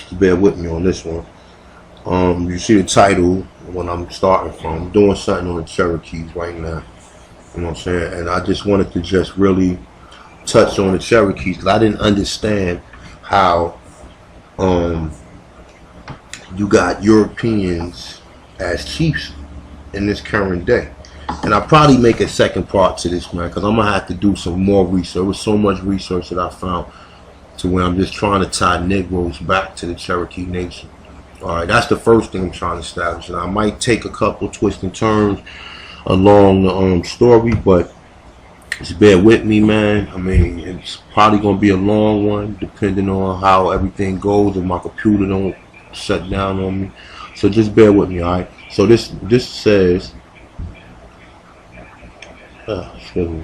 Just bear with me on this one. You see the title when I'm starting from. I'm doing something on the Cherokees right now. You know what I'm saying? And I just wanted to just really touch on the Cherokees because I didn't understand how you got Europeans as chiefs in this current day. And I'll probably make a second part to this, man, because I'm going to have to do some more research. There was so much research that I found to where I'm just trying to tie Negroes back to the Cherokee Nation. Alright, that's the first thing I'm trying to establish. And I might take a couple twists and turns along the story, but just bear with me, man. I mean, it's probably going to be a long one, depending on how everything goes, if my computer don't shut down on me. So just bear with me, alright? So this says... excuse me.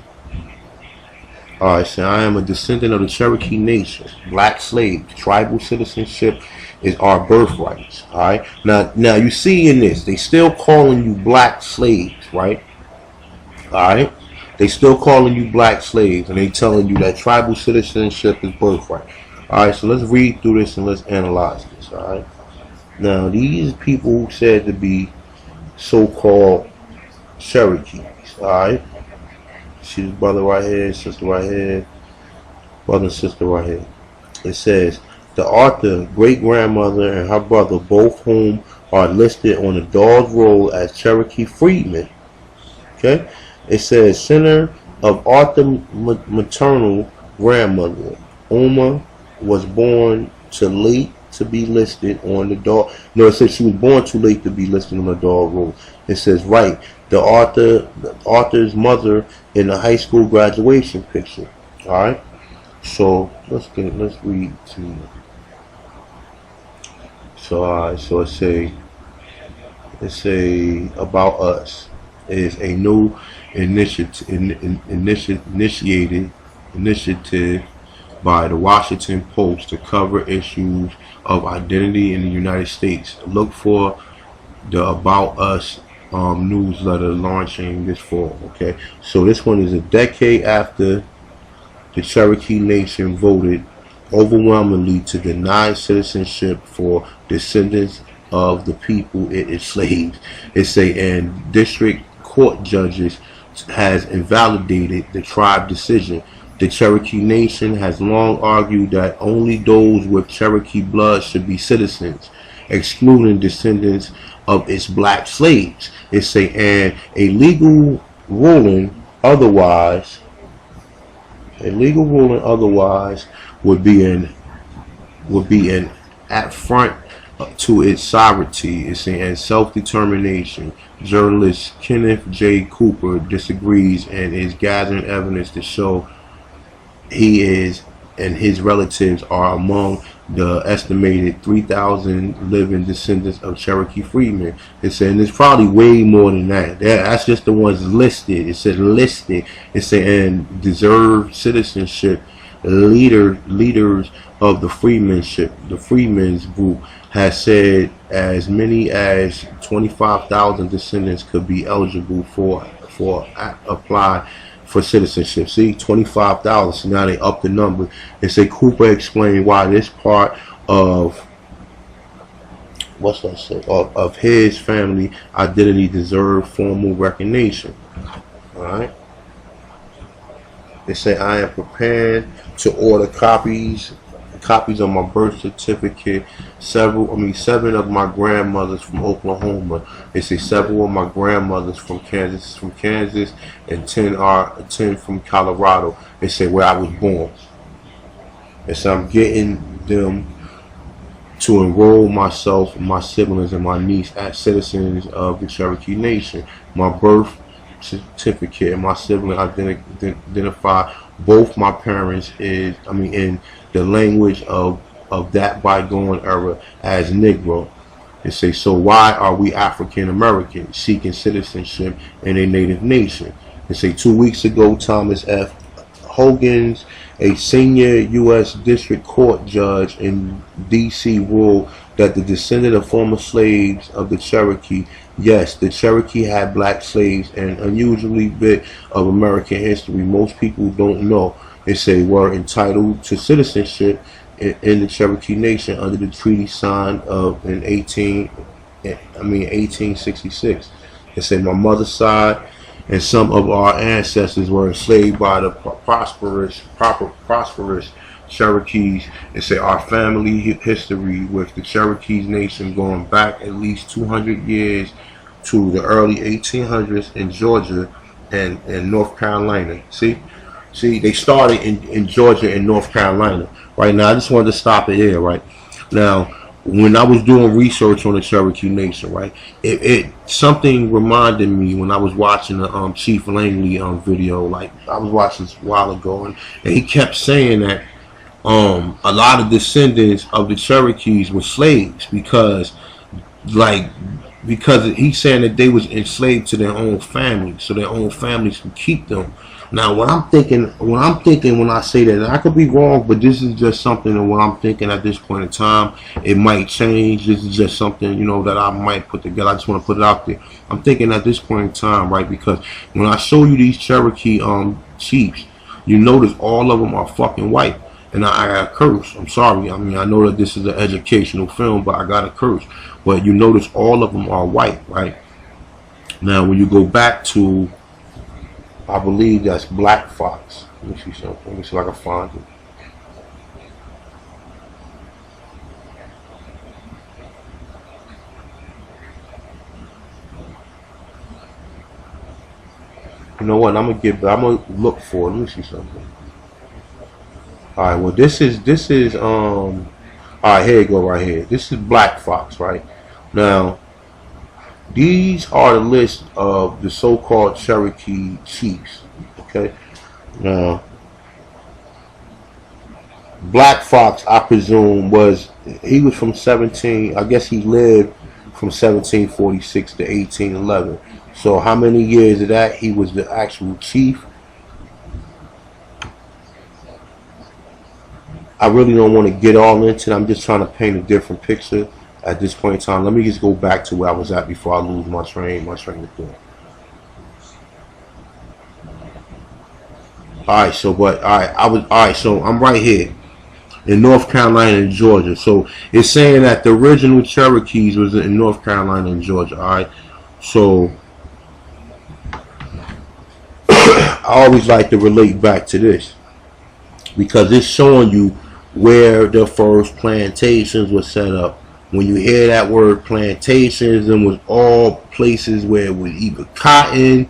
Alright, so I am a descendant of the Cherokee Nation. Black slaves. Tribal citizenship is our birthrights. Alright. Now you see in this, they still calling you black slaves, right? Alright. They still calling you black slaves, and they telling you that tribal citizenship is birthright. Alright, so let's read through this and let's analyze this. Alright. Now these people said to be so-called Cherokees. Alright. See this brother right here, sister right here, brother and sister right here. It says, the author, great-grandmother, and her brother, both whom are listed on the Dawes Roll as Cherokee freedmen. Okay? It says, center of Arthur maternal grandmother, Uma, was born too late to be listed on the Dawes. No, it says she was born too late to be listed on the Dawes Roll. It says, right, the author's mother in the high school graduation picture. Alright? So let's read to. So alright, so it say about us is a new initiative by the Washington Post to cover issues of identity in the United States. Look for the About Us newsletter launching this fall. Okay, so this one is a decade after the Cherokee Nation voted overwhelmingly to deny citizenship for descendants of the people it enslaved. It say, and district court judges has invalidated the tribe decision. The Cherokee Nation has long argued that only those with Cherokee blood should be citizens, excluding descendants of its black slaves. It say, and a legal ruling otherwise would be an affront to its sovereignty. It's saying self-determination. Journalist Kenneth J. Cooper disagrees and is gathering evidence to show he is and his relatives are among the estimated 3,000 living descendants of Cherokee freedmen. It's saying there's probably way more than that. That's just the ones listed. It says listed. It's saying deserved citizenship. Leaders of the freedmen's group has said as many as 25,000 descendants could be eligible for apply for citizenship. See, 25,000. So now they up the number. And say Cooper explained why this part of of his family identity deserved formal recognition. All right. They say I am prepared to order copies of my birth certificate. Seven of my grandmothers from Oklahoma. They say several of my grandmothers from Kansas, and 10 from Colorado. They say where I was born. And so I'm getting them to enroll myself, my siblings, and my niece as citizens of the Cherokee Nation. My birth certificate and my sibling identify both my parents in the language of that bygone era as Negro. They say, so why are we African Americans seeking citizenship in a native nation? They say 2 weeks ago, Thomas F. Hogan's, a senior U.S. District Court judge in D.C., ruled that the descendant of former slaves of the Cherokee, yes, the Cherokee had black slaves, and unusually bit of American history most people don't know. They say were entitled to citizenship in the Cherokee Nation under the treaty signed in 1866. It said my mother's side and some of our ancestors were enslaved by the prosperous Cherokees. It said our family history with the Cherokees Nation going back at least 200 years to the early 1800s in Georgia and North Carolina. See, they started in Georgia and North Carolina. Right now, I just wanted to stop it here. Right now, when I was doing research on the Cherokee Nation, right, it something reminded me when I was watching the Chief Langley video. Like I was watching this a while ago, and he kept saying that a lot of descendants of the Cherokees were slaves because he's saying that they was enslaved to their own families, so their own families could keep them. Now, when I say that, and I could be wrong, but this is just something that what I'm thinking at this point in time. It might change. This is just something, that I might put together. I just want to put it out there. I'm thinking at this point in time, right, because when I show you these Cherokee chiefs, you notice all of them are fucking white. And I got a curse. I'm sorry. I mean, I know that this is an educational film, but I got a curse. But you notice all of them are white, right? Now, when you go back to, I believe that's Black Fox. Let me see something. Let me see if I can find it. You know what? I'm gonna look for it. Let me see something. Alright, well this is alright, here you go right here. This is Black Fox, right? Now, these are the list of the so-called Cherokee chiefs. Okay? Now, Black Fox, I presume, he was from I guess he lived from 1746 to 1811. So how many years of that he was the actual chief? I really don't want to get all into it. I'm just trying to paint a different picture at this point in time. Let me just go back to where I was at before I lose my train of thought. Alright, so I'm right here in North Carolina and Georgia. So it's saying that the original Cherokees was in North Carolina and Georgia. Alright. So I always like to relate back to this because it's showing you where the first plantations were set up. When you hear that word plantations, it was all places where it was either cotton,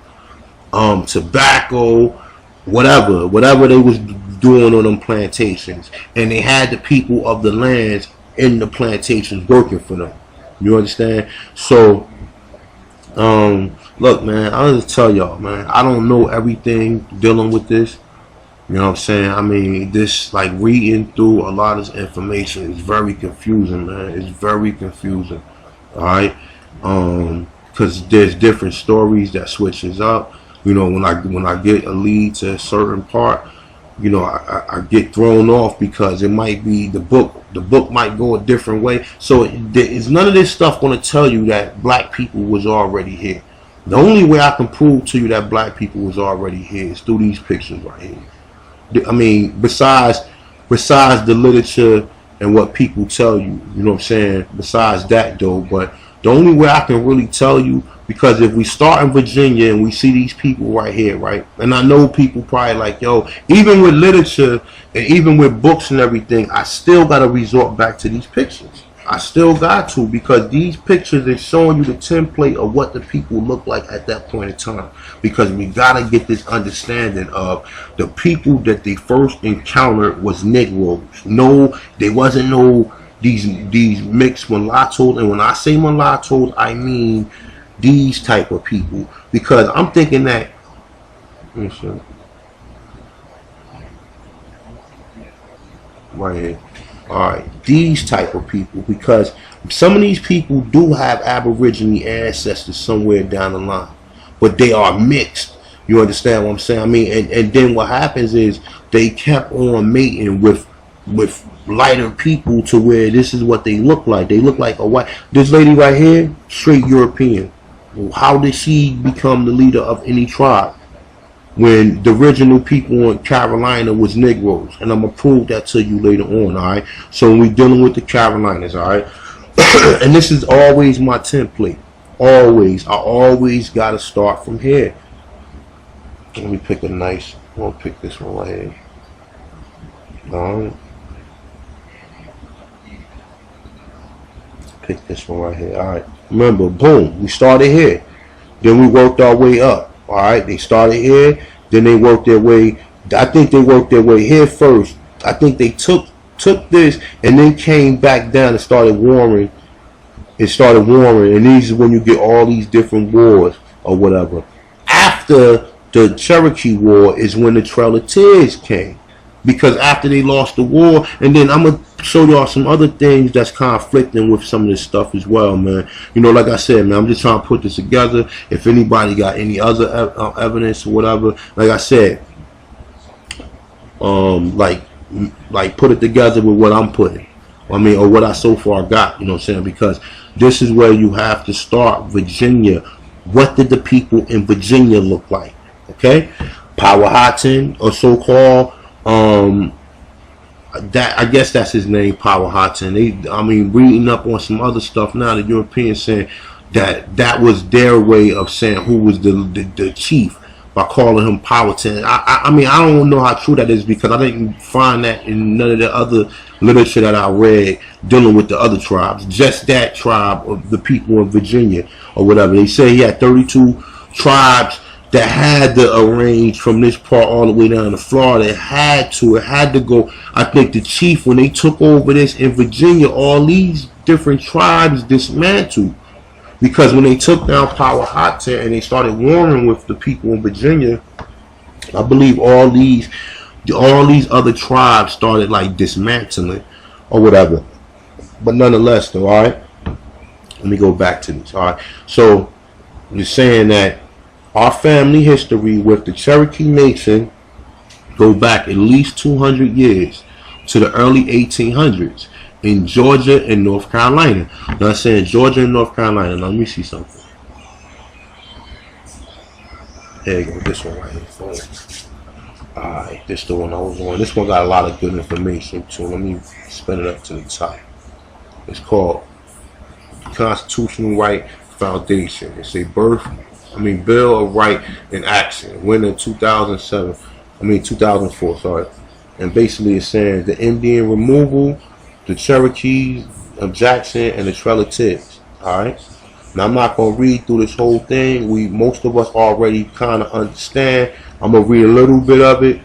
tobacco, whatever they was doing on them plantations, and they had the people of the lands in the plantations working for them. You understand? So, look, man, I'll just tell y'all, man, I don't know everything dealing with this. You know what I'm saying? I mean, this, like, reading through a lot of this information is very confusing, man. It's very confusing. Alright? Because there's different stories that switches up. You know, when I get a lead to a certain part, you know, I get thrown off because it might be the book might go a different way. So it's none of this stuff going to tell you that black people was already here. The only way I can prove to you that black people was already here is through these pictures right here. I mean, besides the literature and what people tell you, you know what I'm saying? Besides that, though, but the only way I can really tell you, because if we start in Virginia and we see these people right here, right? And I know people probably like, yo, even with literature and even with books and everything, I still got to resort back to these pictures. I still got to, because these pictures are showing you the template of what the people look like at that point in time. Because we got to get this understanding of the people that they first encountered was Negroes. No, there wasn't no these mixed mulattoes. And when I say mulattoes, I mean these type of people. Because I'm thinking that, let me see. Right here. Alright, these type of people, because some of these people do have Aborigine ancestors somewhere down the line, but they are mixed. You understand what I'm saying? I mean, and then what happens is they kept on mating with lighter people to where this is what they look like. They look like a white. This lady right here, straight European. How did she become the leader of any tribe? when the original people in Carolina was Negroes, and I'm gonna prove that to you later on. All right. So when we dealing with the Carolinas, all right, and this is always my template. Always, I always gotta start from here. Let me pick a nice. I'm gonna pick this one right here. All right. Pick this one right here. All right. Remember, boom. We started here. Then we worked our way up. All right. They started here. Then they worked their way. I think they worked their way here first. I think they took this and then came back down and started warring. And these is when you get all these different wars or whatever. After the Cherokee War is when the Trail of Tears came. Because after they lost the war, and then I'm going to show y'all some other things that's conflicting with some of this stuff as well, man. You know, like I said, man, I'm just trying to put this together. If anybody got any other evidence or whatever, like I said, like put it together with what I'm putting. I mean, or what I so far got, you know what I'm saying? Because this is where you have to start. Virginia. What did the people in Virginia look like? Okay? Powhatan, or so-called, that I guess that's his name, Powhatan. I mean, reading up on some other stuff now, the Europeans saying that was their way of saying who was the chief by calling him Powhatan. I mean, I don't know how true that is because I didn't find that in none of the other literature that I read dealing with the other tribes. Just that tribe of the people in Virginia or whatever. They say he had 32 tribes that had to arrange from this part all the way down to Florida. It had to go. I think the chief, when they took over this in Virginia, all these different tribes dismantled. Because when they took down Powhatan and they started warring with the people in Virginia, I believe all these other tribes started like dismantling or whatever. But nonetheless, though, all right. Let me go back to this. All right. So you're saying that our family history with the Cherokee Nation go back at least 200 years to the early 1800s in Georgia and North Carolina. Now I'm saying Georgia and North Carolina. Now let me see something. There you go. This one right here. Alright, this is the one I was on. This one got a lot of good information too. Let me spin it up to the top. It's called Constitutional Right Foundation. It's a Bill of Right in Action, winner 2004, sorry. And basically it's saying the Indian removal, the Cherokees of Jackson, and the Trail of Tears. Alright? Now I'm not gonna read through this whole thing. Most of us already kinda understand. I'm gonna read a little bit of it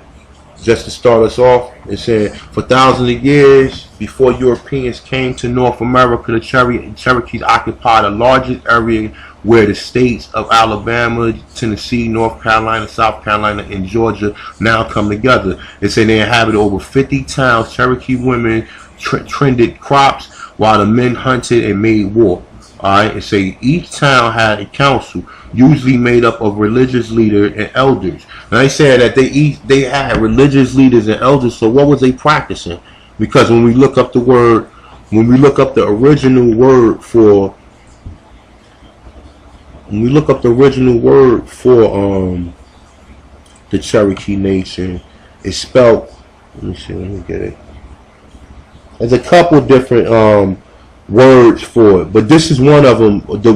just to start us off. It said, for thousands of years before Europeans came to North America, the Cherokees occupied the largest area where the states of Alabama, Tennessee, North Carolina, South Carolina, and Georgia now come together. It said they inhabited over 50 towns. Cherokee women tended crops while the men hunted and made war. Alright, it say each town had a council, usually made up of religious leaders and elders. Now they said that they had religious leaders and elders, so what was they practicing? Because when we look up the original word for the Cherokee Nation, it's spelled, let me get it. There's a couple different words for it, but this is one of them. The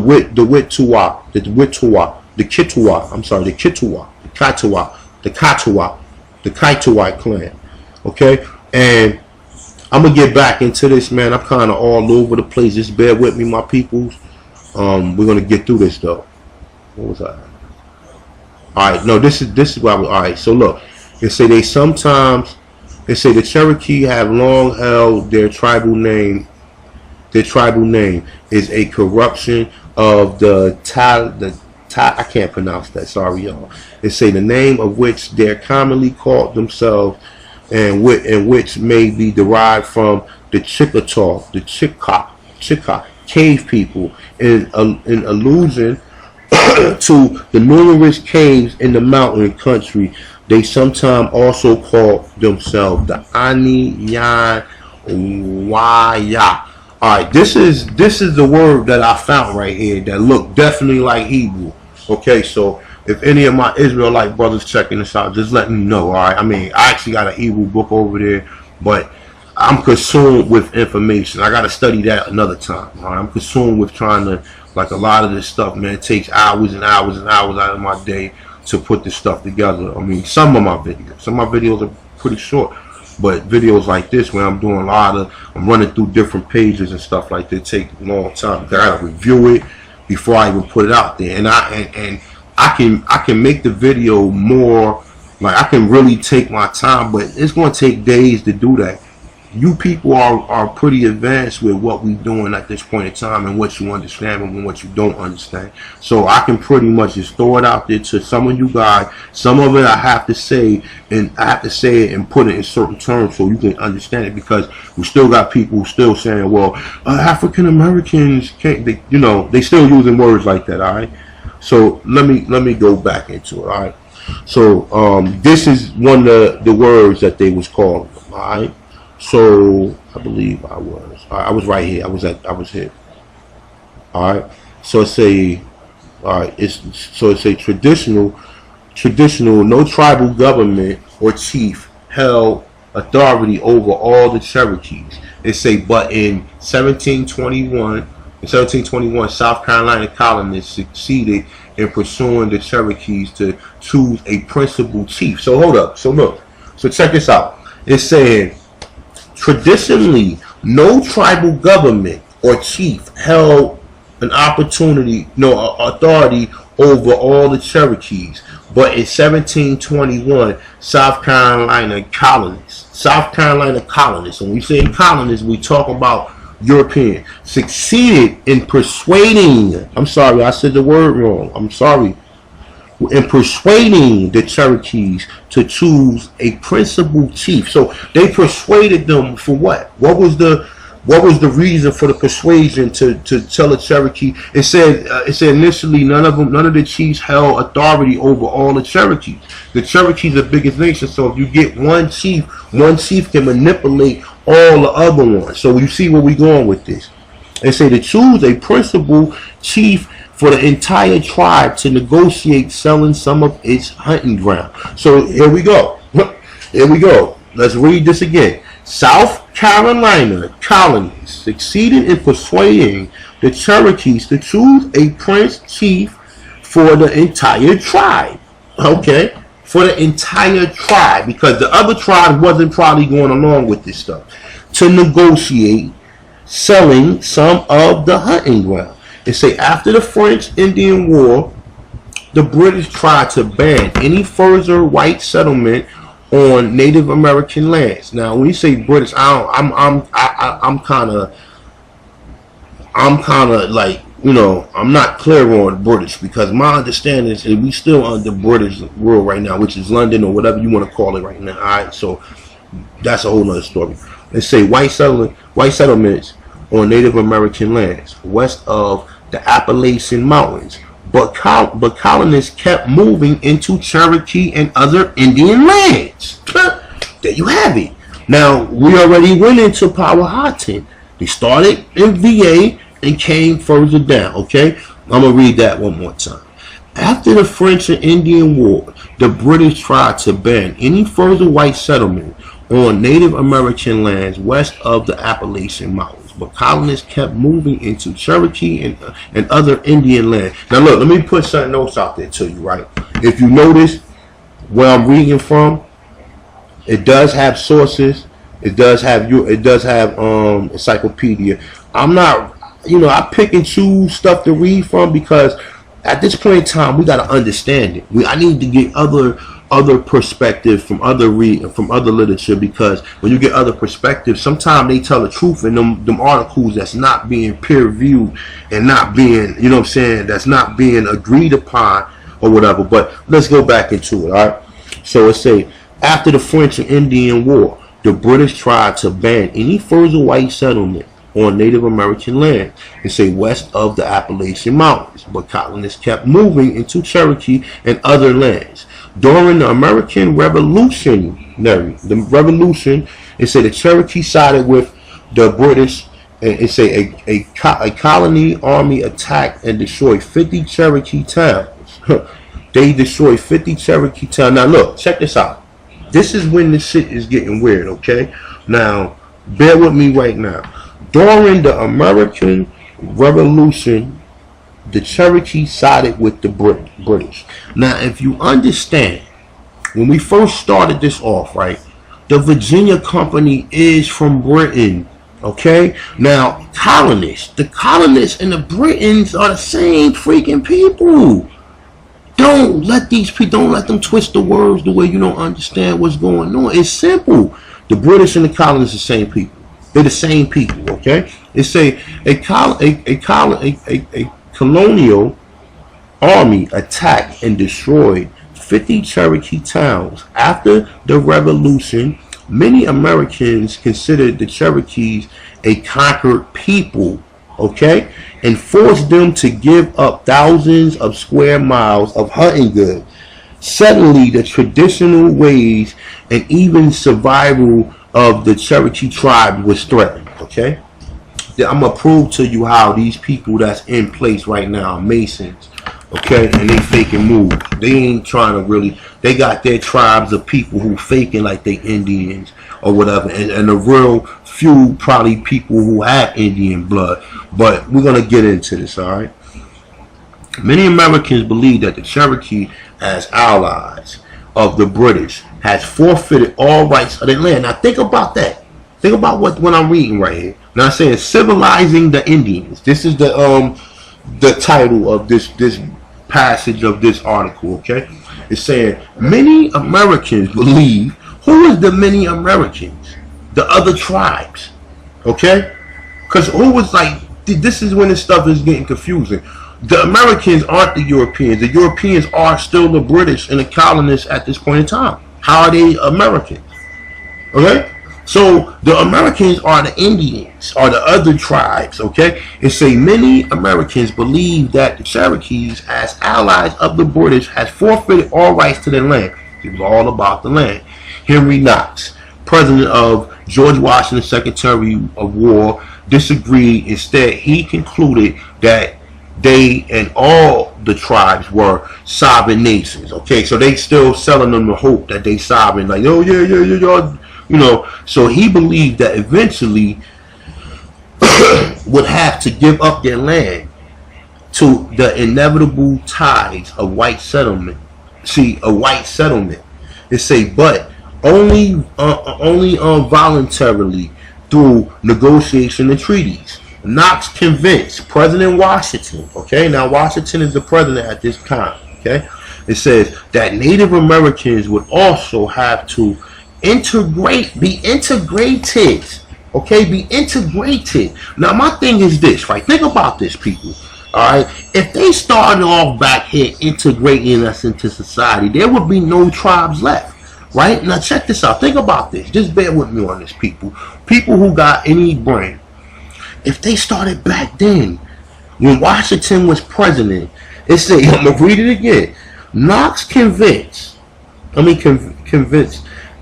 Kituwa clan. Okay, and I'm gonna get back into this, man. I'm kind of all over the place. Just bear with me, my peoples. We're gonna get through this though. What was I? All right, no, this is why. All right, so look, they say the Cherokee have long held their tribal name. Their tribal name is a corruption of I can't pronounce that. Sorry, y'all. They say the name of which they're commonly called themselves, and which may be derived from the Chickasaw, the Chicka cave people, in allusion to the numerous caves in the mountain country. They sometimes also call themselves the wiyá. Alright, this is the word that I found right here that looked definitely like Hebrew. Okay, so if any of my Israelite brothers checking this out, just let me know. All right. I mean, I actually got an evil book over there, but I'm consumed with information. I got to study that another time. All right? I'm consumed with trying to, like, a lot of this stuff, man, it takes hours and hours and hours out of my day to put this stuff together. I mean, some of my videos are pretty short, but videos like this, where I'm doing I'm running through different pages and stuff like that, take a long time. I got to review it before I even put it out there, and I can make the video more, like, I can really take my time, but it's going to take days to do that. You people are pretty advanced with what we're doing at this point in time, and what you understand and what you don't understand. So I can pretty much just throw it out there to some of you guys. Some of it I have to say, and I have to say it and put it in certain terms so you can understand it, because we still got people still saying, well, African Americans can't, they still using words like that. All right. So let me go back into it. All right. So this is one of the words that they was calling them. All right. So I believe I was right here. I was here. All right. So it's a traditional. No tribal government or chief held authority over all the Cherokees. It say, but in 1721, South Carolina colonists succeeded in pursuing the Cherokees to choose a principal chief. So hold up. So look. So check this out. It's saying, traditionally, no tribal government or chief held authority over all the Cherokees. But in 1721, South Carolina colonists, when we say colonists, we talk about European, succeeded in persuading, I'm sorry, I said the word wrong, I'm sorry, in persuading the Cherokees to choose a principal chief. So they persuaded them for what? What was the reason for the persuasion to tell the Cherokee? It said initially none of the chiefs held authority over all the Cherokees. The Cherokees are the biggest nation, so if you get one chief can manipulate all the other ones. So you see where we going with this. They say to choose a principal chief for the entire tribe to negotiate selling some of its hunting ground. So here we go. Here we go. Let's read this again. South Carolina colonies succeeded in persuading the Cherokees to choose a prince chief for the entire tribe. Okay? For the entire tribe, because the other tribe wasn't probably going along with this stuff. To negotiate selling some of the hunting ground. They say after the French-Indian War, the British tried to ban any further white settlement on Native American lands. Now, when you say British, I'm kind of like, I'm not clear on British, because my understanding is that we still under British rule right now, which is London or whatever you want to call it right now. All right, so that's a whole nother story. They say white settlements on Native American lands west of the Appalachian Mountains, but colonists kept moving into Cherokee and other Indian lands. There you have it. Now, we already went into Powhatan. They started in VA and came further down. Okay, I'm gonna read that one more time. After the French and Indian War, the British tried to ban any further white settlement on Native American lands west of the Appalachian Mountains, but colonists kept moving into Cherokee and other Indian land. Now look, let me put something else out there to you, right? If you notice where I'm reading from, it does have sources. It does have encyclopedia. I'm not, I pick and choose stuff to read from, because at this point in time we got to understand it. I need to get other perspectives from other literature, because when you get other perspectives, sometimes they tell the truth in them articles that's not being peer reviewed and not being, that's not being agreed upon or whatever. But let's go back into it. All right. So it say after the French and Indian War, the British tried to ban any further white settlement on Native American land and say west of the Appalachian Mountains, but colonists kept moving into Cherokee and other lands. During the American Revolution, it said the Cherokee sided with the British, and it say a colony army attacked and destroyed 50 Cherokee towns. they destroyed 50 Cherokee towns. Now look, check this out. This is when the shit is getting weird, okay? Now, bear with me right now. During the American Revolution, the Cherokee sided with the British. Now, if you understand, when we first started this off, right, the Virginia Company is from Britain, okay? Now, the colonists and the Britons are the same freaking people. Don't let them twist the words the way you don't understand what's going on. It's simple. The British and the colonists are the same people. They're the same people, okay? It's a colonial army attacked and destroyed 50 Cherokee towns. After the Revolution, many Americans considered the Cherokees a conquered people, okay, and forced them to give up thousands of square miles of hunting goods. Suddenly, the traditional ways and even survival of the Cherokee tribe was threatened, okay? I'm going to prove to you how these people that's in place right now are Masons, okay, and they faking moves. They ain't trying to really, they got their tribes of people who faking like they Indians or whatever, and the real few probably people who have Indian blood. But we're going to get into this, all right? Many Americans believe that the Cherokee, as allies of the British, has forfeited all rights of their land. Now think about that. Think about what I'm reading right here. Now I'm saying civilizing the Indians. This is the title of this passage of this article, okay? It's saying many Americans believe. Who is the many Americans? The other tribes, okay? Because who was like, this is when this stuff is getting confusing. The Americans aren't the Europeans. The Europeans are still the British and the colonists at this point in time. How are they Americans? Okay? So the Americans are the Indians, or the other tribes, okay? It say many Americans believe that the Cherokees, as allies of the British, has forfeited all rights to their land. It was all about the land. Henry Knox, president of George Washington, Secretary of War, disagreed. Instead, he concluded that they and all the tribes were sovereign nations. Okay, so they still selling them the hope that they sovereign, like, oh yeah, you know. So he believed that eventually would have to give up their land to the inevitable ties of white settlement. See, a white settlement. They say, but only voluntarily through negotiation and treaties. Knox convinced President Washington, okay, now Washington is the president at this time, okay, it says that Native Americans would also have to be integrated, okay, be integrated. Now my thing is this, right, think about this, people, alright, if they started off back here integrating us into society, there would be no tribes left. Right? Now check this out. Think about this. Just bear with me on this, people. People who got any brain. If they started back then, when Washington was president, it said, I'm going to read it again. Knox convinced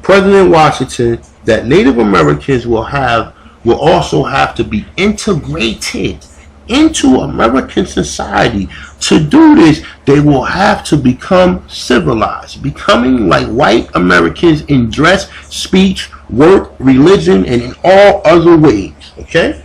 President Washington that Native Americans will also have to be integrated into American society. To do this, they will have to become civilized, becoming like white Americans in dress, speech, work, religion, and in all other ways. Okay?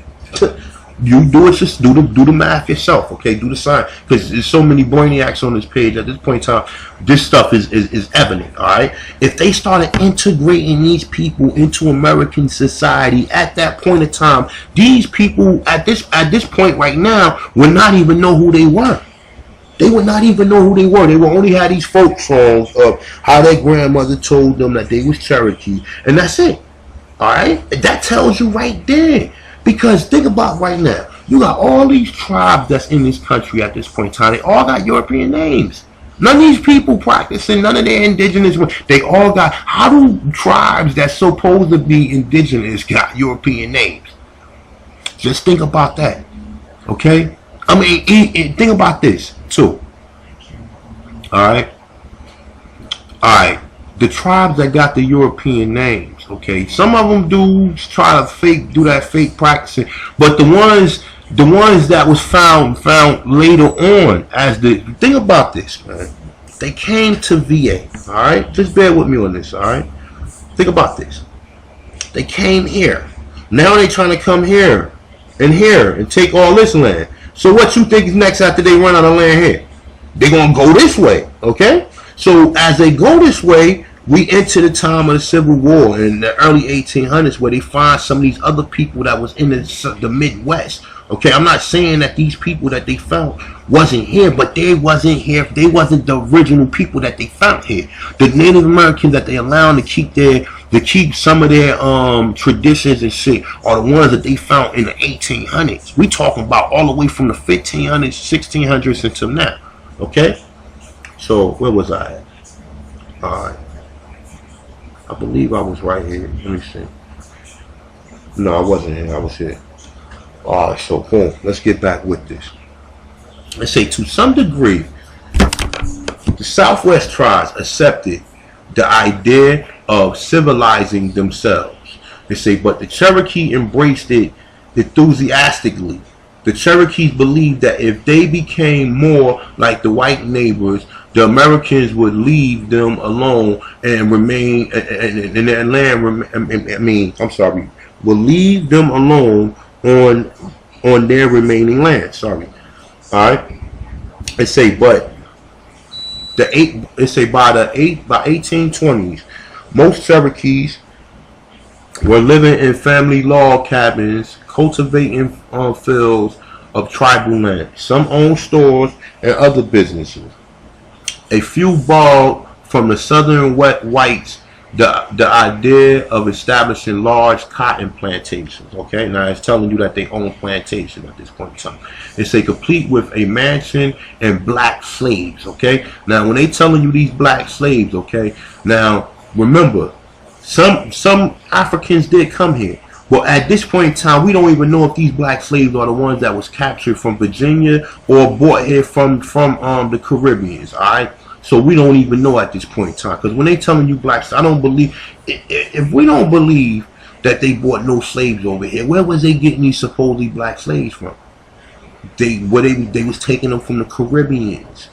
You do it, just do the math yourself, okay? Do the science, because there's so many brainiacs on this page at this point in time. This stuff is evident, all right? If they started integrating these people into American society at that point in time, these people at this point right now would not even know who they were. They would not even know who they were. They would only have these folk songs of how their grandmother told them that they was Cherokee, and that's it. All right? That tells you right there. Because think about right now, you got all these tribes that's in this country at this point in time. They all got European names. None of these people practicing none of their indigenous. They all got. How do tribes that's supposed to be indigenous got European names? Just think about that. Okay? I mean, think about this too. All right. The tribes that got the European names. Okay, some of them do try to do that fake practicing, but the ones that was found later on, as the thing about this, man. They came to VA. All right, just bear with me on this. All right, think about this. They came here. Now they trying to come here and take all this land. So what you think is next after they run out of land here? They're gonna go this way, okay? So as they go this way, we enter the time of the Civil War in the early 1800s, where they find some of these other people that was in the Midwest. Okay, I'm not saying that these people that they found wasn't here, but they wasn't here. They wasn't the original people that they found here. The Native Americans that they allowed to keep some of their traditions and shit are the ones that they found in the 1800s. We talking about all the way from the 1500s, 1600s until now. Okay, so where was I at? All right, I believe I was right here. Let me see. No, I wasn't here. I was here. All right, so boom, let's get back with this. Let's say to some degree, the Southwest tribes accepted the idea of civilizing themselves. They say, but the Cherokee embraced it enthusiastically. The Cherokees believed that if they became more like the white neighbors, the Americans would leave them alone and remain in their land. Will leave them alone on their remaining land. Sorry. All right. They say, but by 1820s, most Cherokees were living in family log cabins, cultivating fields of tribal land. Some owned stores and other businesses. A few borrowed from the southern whites the idea of establishing large cotton plantations. Okay, now it's telling you that they own plantations at this point in time. It's a complete with a mansion and black slaves. Okay, now when they telling you these black slaves, okay, now remember, some Africans did come here. But at this point in time, we don't even know if these black slaves are the ones that was captured from Virginia or brought here from the Caribbeans. All right. So we don't even know at this point in time, because when they telling you blacks, I don't believe. If we don't believe that they brought no slaves over here, where was they getting these supposedly black slaves from? They was taking them from the Caribbeans,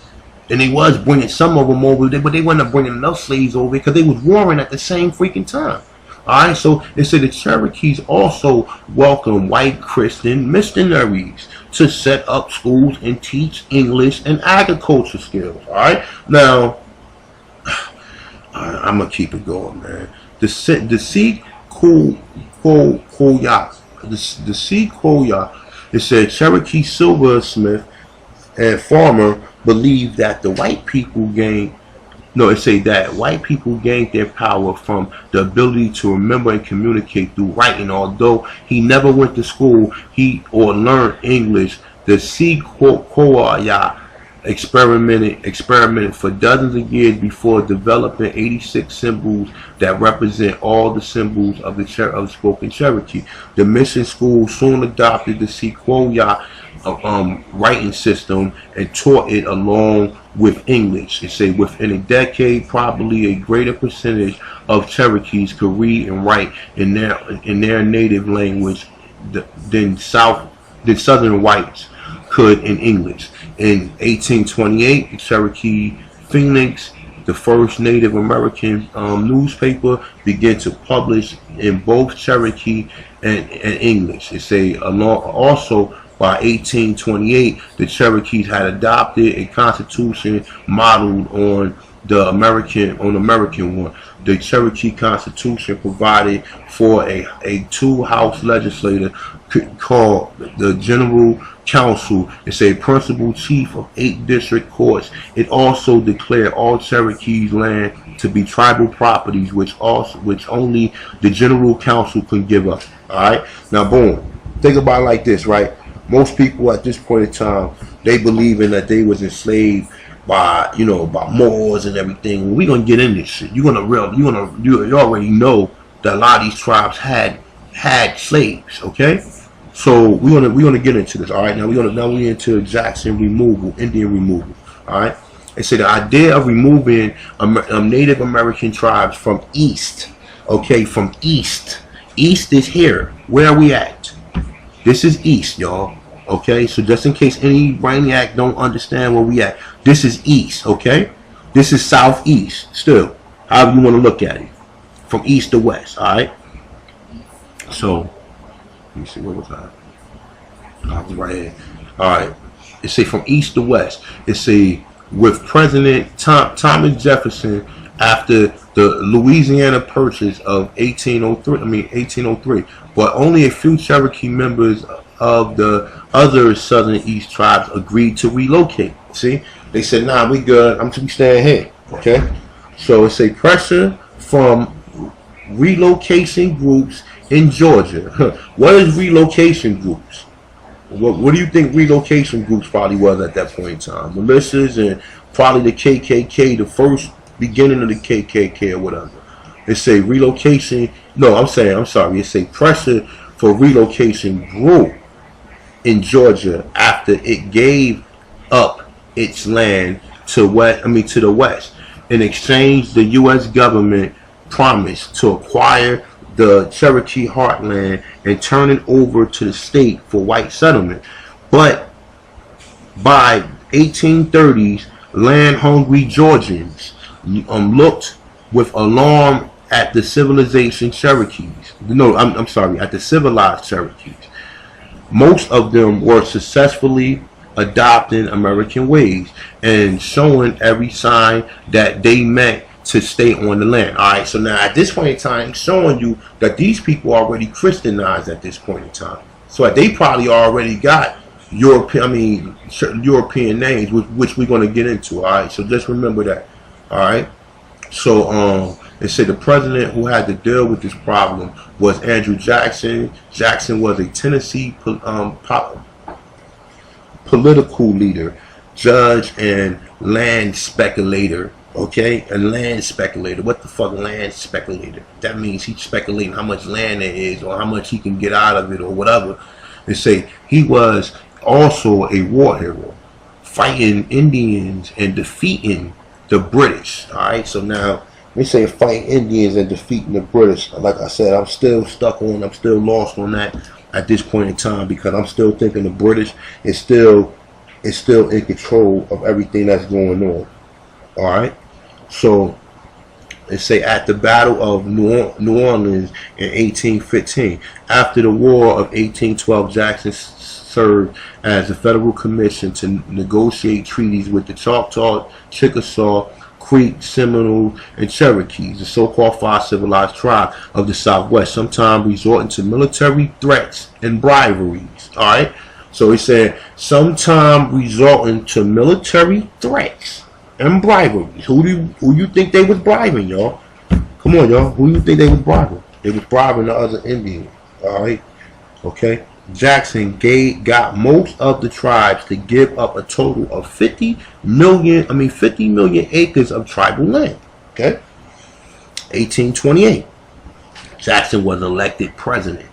and they was bringing some of them over there, but they wasn't bringing enough slaves over because they was warring at the same freaking time. All right, so they say the Cherokees also welcome white Christian missionaries to set up schools and teach English and agriculture skills. All right, now I'm gonna keep it going, man. The Sequoia, it said Cherokee silversmith and farmer believed that the white people gained. No, it say that white people gained their power from the ability to remember and communicate through writing. Although he never went to school, or learned English. The Sequoia experimented for dozens of years before developing 86 symbols that represent all the symbols of the spoken Cherokee. The mission school soon adopted the Sequoia writing system and taught it along with English. They say within a decade, probably a greater percentage of Cherokees could read and write in their native language than Southern whites could in English. In 1828, the Cherokee Phoenix, the first Native American newspaper, began to publish in both Cherokee and English. They say also by 1828, the Cherokees had adopted a constitution modeled on the American one. The Cherokee Constitution provided for a two-house legislature called the General Council. It's a principal chief of 8 district courts. It also declared all Cherokees land to be tribal properties, which only the General Council could give up. All right, now boom. Think about it like this, right? Most people at this point in time, they believing that they was enslaved by Moors and everything. We're gonna get in this shit. You already know that a lot of these tribes had slaves. Okay, so we're gonna get into this. All right, now we into Jackson removal, Indian removal. All right, they say the idea of removing Native American tribes from east. Okay, from east. East is here. Where are we at? This is east, y'all. Okay, so just in case any brainiac don't understand where we at, this is east. Okay, This is southeast still, however you want to look at it, from east to west. All right. So let me see, what was that? I was right here. All right. It say from east to west. It say with President Thomas Jefferson after the Louisiana Purchase of 1803. But only a few Cherokee members of the other southern east tribes agreed to relocate. See, they said, "Nah, we good. I'm staying here." Okay. So it's a pressure from relocation groups in Georgia. What is relocation groups? What do you think relocation groups probably was at that point in time? Militias and probably the KKK, the first beginning of the KKK or whatever. They say relocation. No, I'm sorry. It say pressure for relocation grew in Georgia after it gave up its land to the west. In exchange, the U.S. government promised to acquire the Cherokee heartland and turn it over to the state for white settlement. But by 1830s, land-hungry Georgians looked with alarm at the civilization Cherokees. No, I'm sorry, at the civilized Cherokees. Most of them were successfully adopting American ways and showing every sign that they meant to stay on the land. All right, so now at this point in time, showing you that these people are already Christianized at this point in time. So they probably already got European names, which we're going to get into. All right, so just remember that. All right, so they said the president who had to deal with this problem was Andrew Jackson. Jackson was a Tennessee political leader, judge, and land speculator. Okay, a land speculator. What the fuck, land speculator? That means he's speculating how much land there is or how much he can get out of it or whatever. They say he was also a war hero, fighting Indians and defeating the British. All right, so now we say fighting Indians and defeating the British. Like I said, I'm still lost on that at this point in time, because I'm still thinking the British is still in control of everything that's going on. All right. So they say at the Battle of New Orleans in 1815, after the War of 1812, Jackson served as a federal commission to negotiate treaties with the Choctaw, Chickasaw, Creek, Seminoles, and Cherokees, the so-called five civilized tribes of the Southwest, sometimes resorting to military threats and briberies. All right. So he said, sometime resorting to military threats and briberies. Who you think they was bribing, y'all? Come on, y'all. Who you think they was bribing? They was bribing the other Indians. All right. Okay. Jackson got most of the tribes to give up a total of 50 million acres of tribal land. Okay. 1828. Jackson was elected president.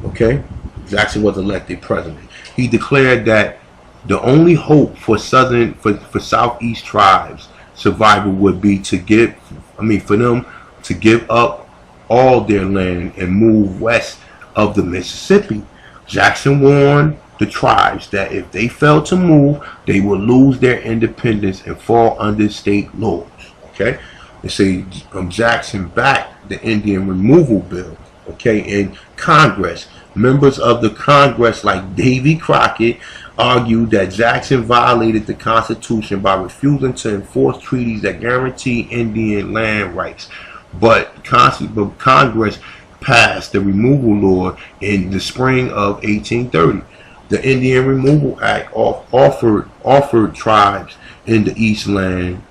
Okay. Jackson was elected president. He declared that the only hope for southeast tribes survival would be for them to give up all their land and move west of the Mississippi. Jackson warned the tribes that if they failed to move, they would lose their independence and fall under state laws. Okay, they say Jackson backed the Indian removal bill. Okay, in Congress, members of the Congress like Davy Crockett argued that Jackson violated the Constitution by refusing to enforce treaties that guarantee Indian land rights. But Congress passed the removal law in the spring of 1830. The Indian Removal Act offered tribes in the East Land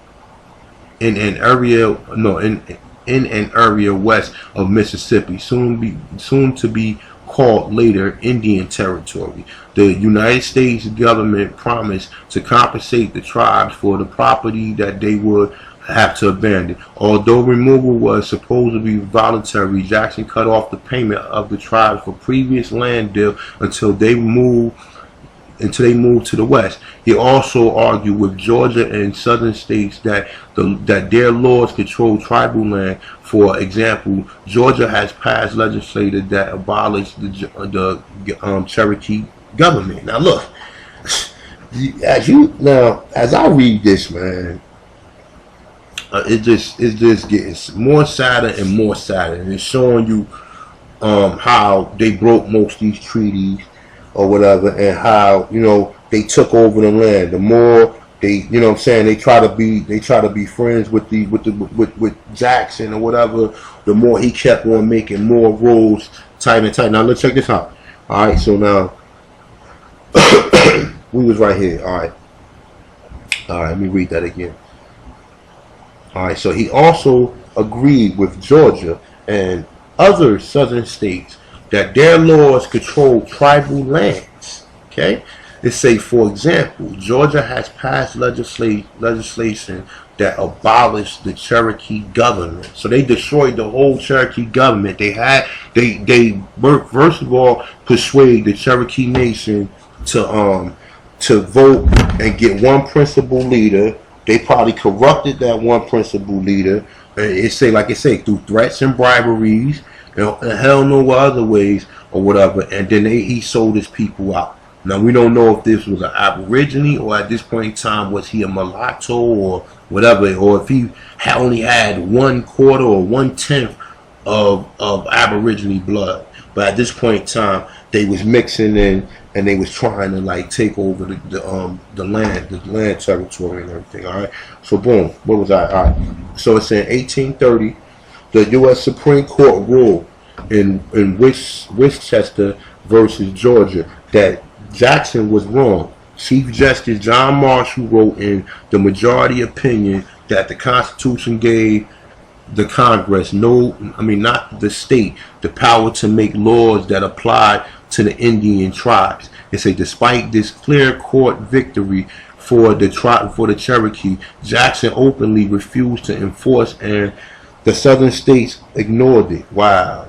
in an area west of Mississippi, soon to be called later Indian Territory. The United States government promised to compensate the tribes for the property that they would have to abandon. Although removal was supposed to be voluntary, Jackson cut off the payment of the tribes for previous land deal until they moved to the west. He also argued with Georgia and southern states that their laws control tribal land. For example, Georgia has passed legislation that abolished the Cherokee government. Now look, as I read this, man, It's just getting more sadder and more sadder, and it's showing you how they broke most of these treaties or whatever, and how, you know, they took over the land. The more they, you know what I'm saying, they try to be friends with Jackson or whatever, the more he kept on making more rules tight and tight. Now let's check this out. All right, so now we was right here. All right, let me read that again. All right, so he also agreed with Georgia and other southern states that their laws control tribal lands. Okay, they say, for example, Georgia has passed legislation that abolished the Cherokee government. So they destroyed the whole Cherokee government. They first of all persuade the Cherokee Nation to vote and get one principal leader. They probably corrupted that one principal leader. It say, like it say, through threats and briberies, and hell know what other ways or whatever. And then he sold his people out. Now we don't know if this was an Aborigine, or at this point in time was he a mulatto or whatever, or if he only had 1/4 or 1/10 of Aborigine blood. But at this point in time, they was mixing in, and they was trying to like take over the land territory and everything. All right. So boom, what was I? All right. So it's in 1830, the U.S. Supreme Court ruled in Westchester versus Georgia that Jackson was wrong. Chief Justice John Marshall wrote in the majority opinion that the Constitution gave the Congress not the state, the power to make laws that apply to the Indian tribes. They say, despite this clear court victory for the Cherokee, Jackson openly refused to enforce, and the southern states ignored it. Wow.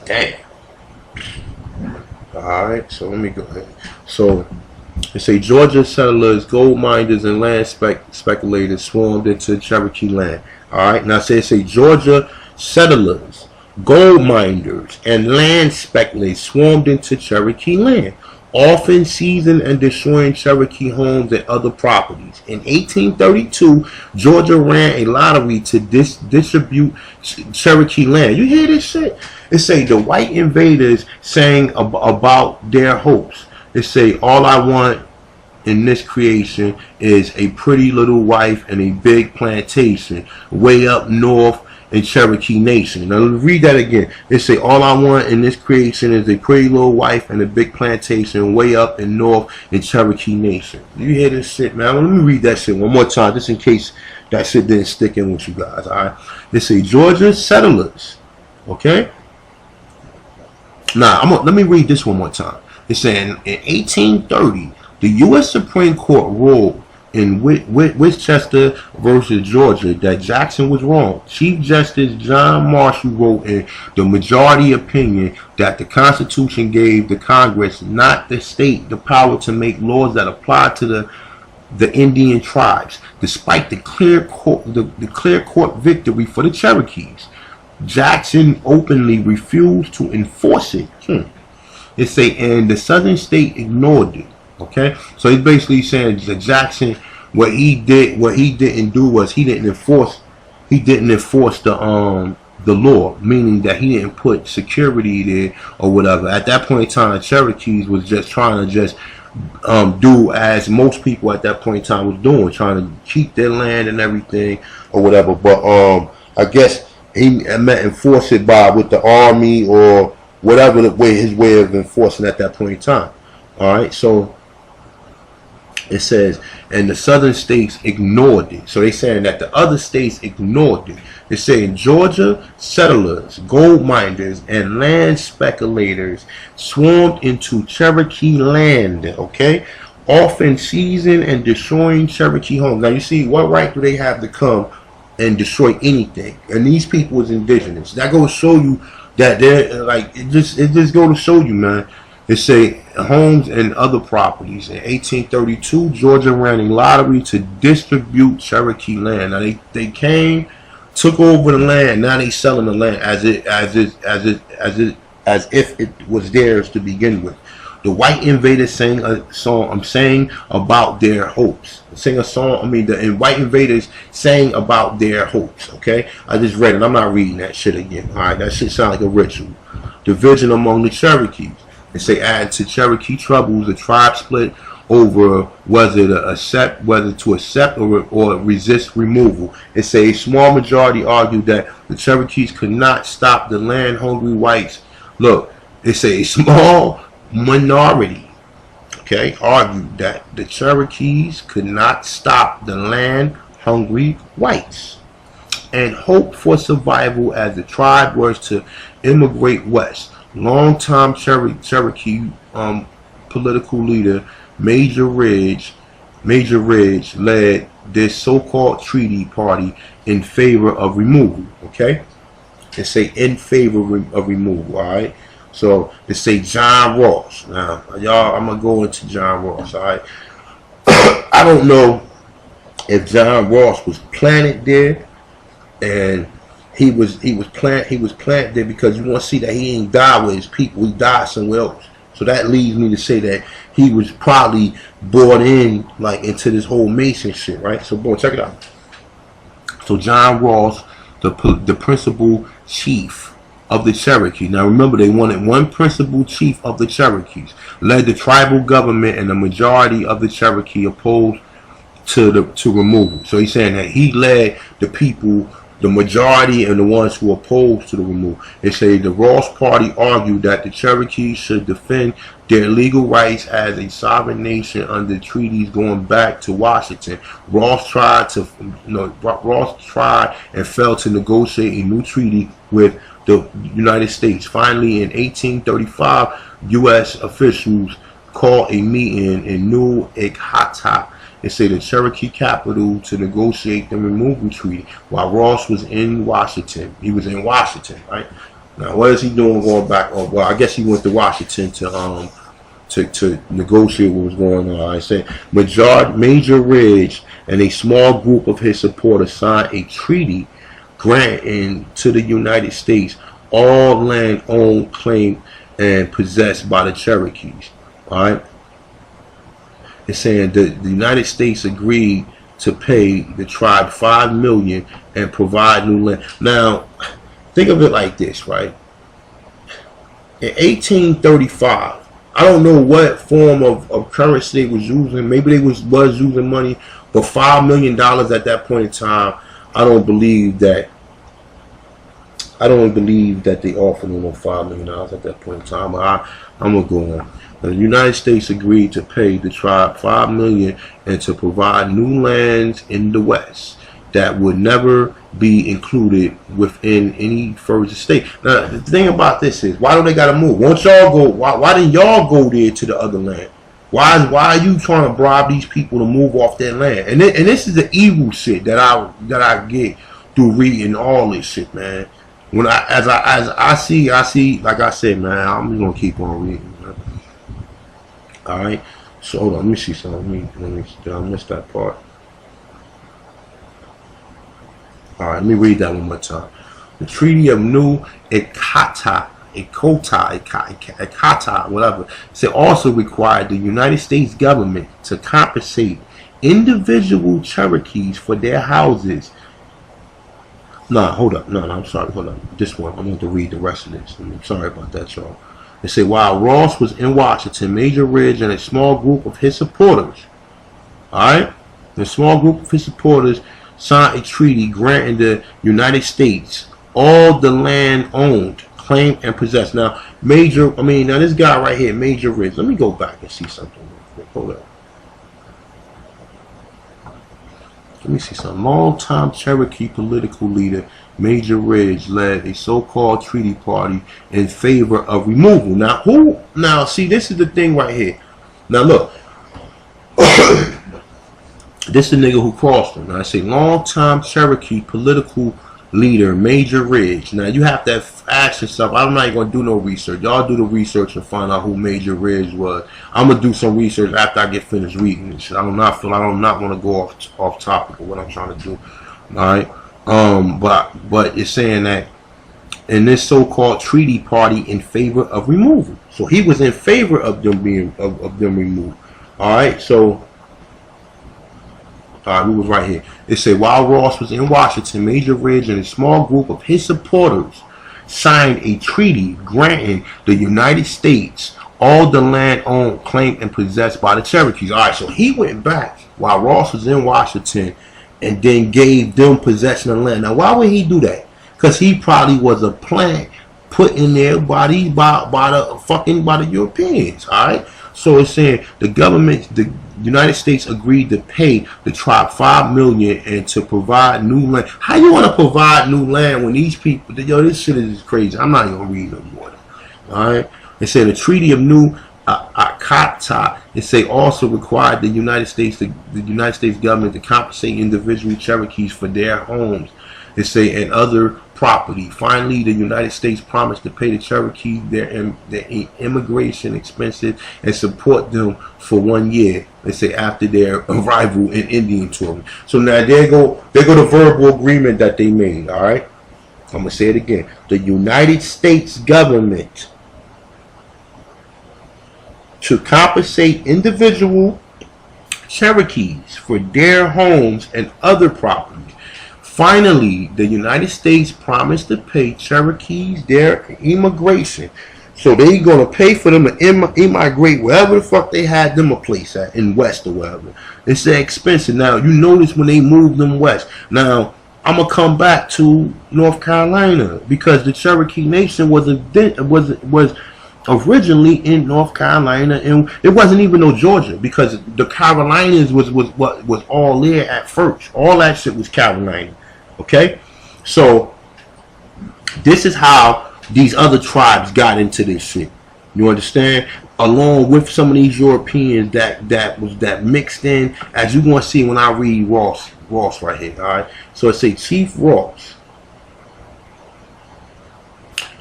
Damn. Alright, so let me go ahead. So they say Georgia settlers, gold miners, and land speculators swarmed into Cherokee land. Alright, now say Georgia settlers, gold miners, and land speculators swarmed into Cherokee land, often seizing and destroying Cherokee homes and other properties. In 1832, Georgia ran a lottery to distribute Cherokee land. You hear this shit? It say the white invaders sang about their hopes. It say, all I want in this creation is a pretty little wife and a big plantation way up north in Cherokee Nation. Now read that again. It say, all I want in this creation is a pretty little wife and a big plantation way up in north in Cherokee Nation. You hear this shit, man? Let me read that shit one more time, just in case that shit didn't stick in with you guys. Alright. It say Georgia settlers. Okay? Now let me read this one more time. It's saying in 1830, the U.S. Supreme Court ruled in Westchester versus Georgia that Jackson was wrong. Chief Justice John Marshall wrote in the majority opinion that the Constitution gave the Congress, not the state, the power to make laws that apply to the Indian tribes. Despite the clear court victory for the Cherokees, Jackson openly refused to enforce it. It say, and the southern state ignored it. Okay, so he's basically saying that Jackson, what he didn't do was he didn't enforce the law, meaning that he didn't put security there or whatever. At that point in time, Cherokees was just trying to do as most people at that point in time was doing, trying to keep their land and everything or whatever. But I guess he meant enforce it with the army or whatever his way of enforcing at that point in time. All right, so it says, and the southern states ignored it. So they're saying that the other states ignored it. They're saying Georgia settlers, gold miners, and land speculators swarmed into Cherokee land, okay? Often seizing and destroying Cherokee homes. Now you see, what right do they have to come and destroy anything? And these people was indigenous. That goes to show you that they're like, it just go to show you, man. It say homes and other properties. In 1832, Georgia ran a lottery to distribute Cherokee land. Now they came, took over the land. Now they selling the land as if it was theirs to begin with. The white invaders sang a song. I'm saying about their hopes. Sing a song. I mean, the white invaders sang about their hopes. Okay, I just read it. I'm not reading that shit again. All right, that shit sound like a ritual. Division among the Cherokees. They say add to Cherokee troubles, the tribe split over whether to accept or resist removal. It say a small majority argued that the Cherokees could not stop the land-hungry whites. Look, it say a small minority, okay, argued that the Cherokees could not stop the land-hungry whites and hoped for survival as the tribe was to immigrate west. Longtime Cherokee political leader Major Ridge led this so-called treaty party in favor of removal. Okay, they say in favor of removal. All right, so they say John Ross. Now, y'all, I'm gonna go into John Ross. All right, I don't know if John Ross was planted there, and he was planted there because you want to see that he ain't died with his people. He died somewhere else. So that leads me to say that he was probably brought in like into this whole Mason shit, right? So, boy, check it out. So John Ross, the principal chief of the Cherokee. Now remember, they wanted one principal chief of the Cherokees, led the tribal government, and the majority of the Cherokee opposed to removal. So he's saying that he led the people, the majority, and the ones who opposed to the removal. They say the Ross Party argued that the Cherokees should defend their legal rights as a sovereign nation under treaties going back to Washington. Ross tried and failed to negotiate a new treaty with the United States. Finally, in 1835, U.S. officials called a meeting in New Echota. They say the Cherokee capital to negotiate the removal treaty while Ross was in Washington. He was in Washington, right? Now, what is he doing going back? Oh, well, I guess he went to Washington to negotiate what was going on. I say Major Ridge and a small group of his supporters signed a treaty granting to the United States all land owned, claimed, and possessed by the Cherokees. All right. It's saying that the United States agreed to pay the tribe $5 million and provide new land. Now, think of it like this, right? In 1835, I don't know what form of currency they was using. Maybe they was using money, but $5 million at that point in time, I don't believe that they offered them $5 million at that point in time. I'm gonna go on. The United States agreed to pay the tribe $5 million and to provide new lands in the West that would never be included within any further state. Now, the thing about this is, why do they gotta move? Won't y'all go? Why didn't y'all go there to the other land? Why are you trying to bribe these people to move off their land? And this is the evil shit that I get through reading all this shit, man. When I see, like I said, man, I'm just gonna keep on reading. All right, so hold on, let me see something. Did I miss that part? All right, let me read that one more time. The Treaty of New Echota, whatever, said also required the United States government to compensate individual Cherokees for their houses. No, hold up. No, I'm sorry. Hold up. This one, I'm going to read the rest of this. I'm sorry about that, y'all. They say while Ross was in Washington, Major Ridge and a small group of his supporters, signed a treaty granting the United States all the land owned, claimed, and possessed. Now, this guy right here, Major Ridge. Let me go back and see something real quick. Hold up. Let me see something. Long-time Cherokee political leader Major Ridge led a so-called treaty party in favor of removal. Now, see, this is the thing right here. Now, look. This is the nigga who crossed him. Now, I say long-time Cherokee political leader Major Ridge. Now, you have to ask yourself, I'm not going to do no research. Y'all do the research and find out who Major Ridge was. I'm going to do some research after I get finished reading this shit. I do not want to go off topic of what I'm trying to do. All right. But it's saying that and this so-called treaty party in favor of removal. So he was in favor of them being of them removed. All right, so we was right here. It said while Ross was in Washington, Major Ridge and a small group of his supporters signed a treaty granting the United States all the land owned, claimed, and possessed by the Cherokees. All right, so he went back while Ross was in Washington and then gave them possession of land. Now, why would he do that? Because he probably was a plan put in there by the Europeans. All right, so it's saying the United States agreed to pay the tribe $5 million and to provide new land. How you want to provide new land when these people? Yo, this shit is crazy. I'm not even reading no more. All right. It said the Treaty of New Echota. It say also required the United States government to compensate individual Cherokees for their homes. It say and other property. Finally, the United States promised to pay the Cherokee their immigration expenses and support them for 1 year. They say after their arrival in Indian tourism. So now there go the verbal agreement that they made. All right, I'm gonna say it again. The United States government to compensate individual Cherokees for their homes and other property. Finally, the United States promised to pay Cherokees their immigration. So they gonna pay for them to immigrate wherever the fuck they had them a place at, in West or wherever. It's expensive. Now, you notice when they moved them west. Now, I'm gonna come back to North Carolina because the Cherokee Nation was originally in North Carolina, and it wasn't even no Georgia because the Carolinas was all there at first. All that shit was Carolina. Okay, so this is how these other tribes got into this shit. You understand? Along with some of these Europeans that mixed in, as you're gonna see when I read Ross right here. All right, so it say Chief Ross.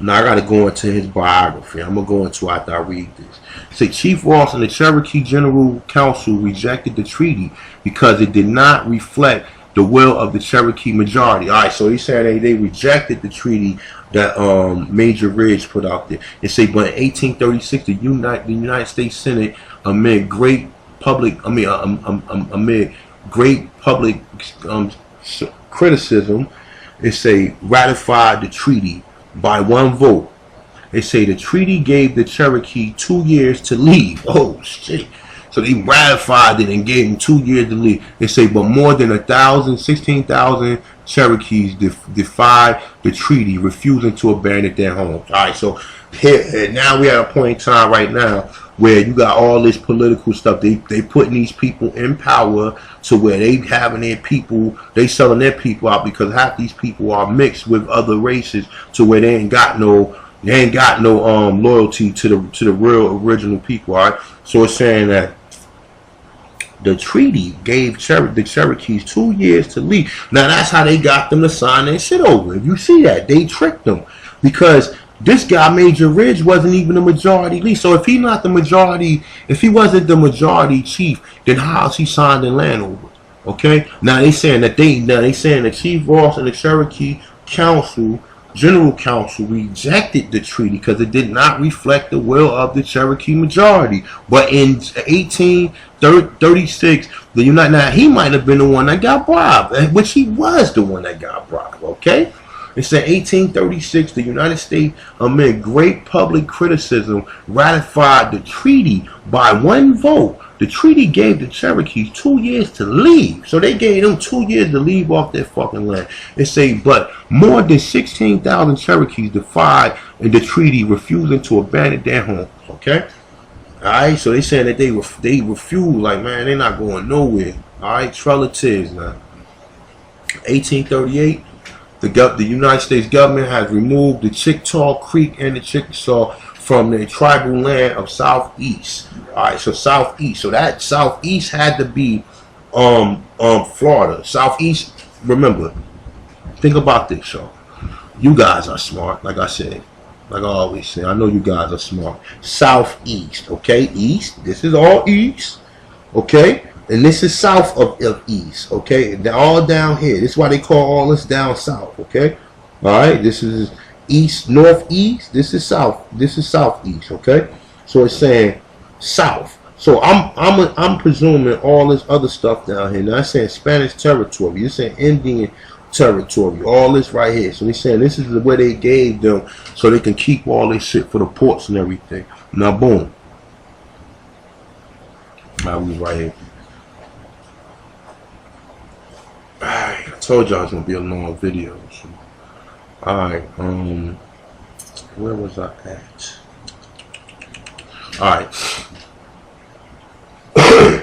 Now I gotta go into his biography. I'm gonna go into after I read this. Say Chief Ross and the Cherokee General Council rejected the treaty because it did not reflect the will of the Cherokee majority. All right, so he's saying they rejected the treaty that Major Ridge put out there. It say, but in 1836, the United States Senate, amid great public criticism, it say ratified the treaty by one vote. They say the treaty gave the Cherokee 2 years to leave. Oh shit. So they ratified it and gave them 2 years to leave. They say, but more than 16,000 Cherokees defied the treaty, refusing to abandon their homes. All right, so here now we at a point in time right now where you got all this political stuff. They putting these people in power to where they having their people, they selling their people out because half these people are mixed with other races to where they ain't got no loyalty to the real original people. All right, so it's saying that the treaty gave the Cherokees 2 years to leave. Now that's how they got them to sign that shit over. If you see that, they tricked them because this guy Major Ridge wasn't even the majority leader. So if he not the majority, if he wasn't the majority chief, then how's he signed the land over? Okay. Now they saying that the Chief Ross and the Cherokee General Council rejected the treaty because it did not reflect the will of the Cherokee majority. But in 1836, now he might have been the one that got bribed, which he was the one that got bribed. Okay. It said 1836, the United States, amid great public criticism, ratified the treaty by one vote. The treaty gave the Cherokees 2 years to leave. So they gave them 2 years to leave off their fucking land. It say, but more than 16,000 Cherokees defied the treaty, refusing to abandon their homes. Okay? Alright, so they saying that they refuse, like, man, they're not going nowhere. Alright, Treaties now. 1838. The United States government has removed the Chickasaw Creek and the Chickasaw from the tribal land of Southeast. All right, so Southeast. So that Southeast had to be Florida. Southeast, remember, think about this, y'all. You guys are smart, like I said. Like I always say, I know you guys are smart. Southeast, okay? East, this is all east, okay? And this is south of east, okay? They're all down here. This is why they call all this down south, okay? All right, this is east, northeast. This is south. This is southeast. Okay, so it's saying south. So I'm presuming all this other stuff down here. Now it's saying Spanish territory. It's saying Indian territory. All this right here. So he's saying this is where they gave them so they can keep all this shit for the ports and everything. Now boom. Now we right here. Alright, I told y'all it's gonna be a long video. So. Alright, where was I at? Alright.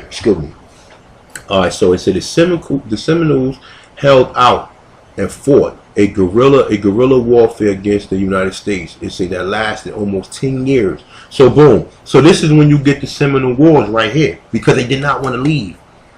Excuse me. Alright, so it said the Seminoles held out and fought a guerrilla warfare against the United States. It said that lasted almost 10 years. So boom. So this is when you get the Seminole Wars right here, because they did not want to leave.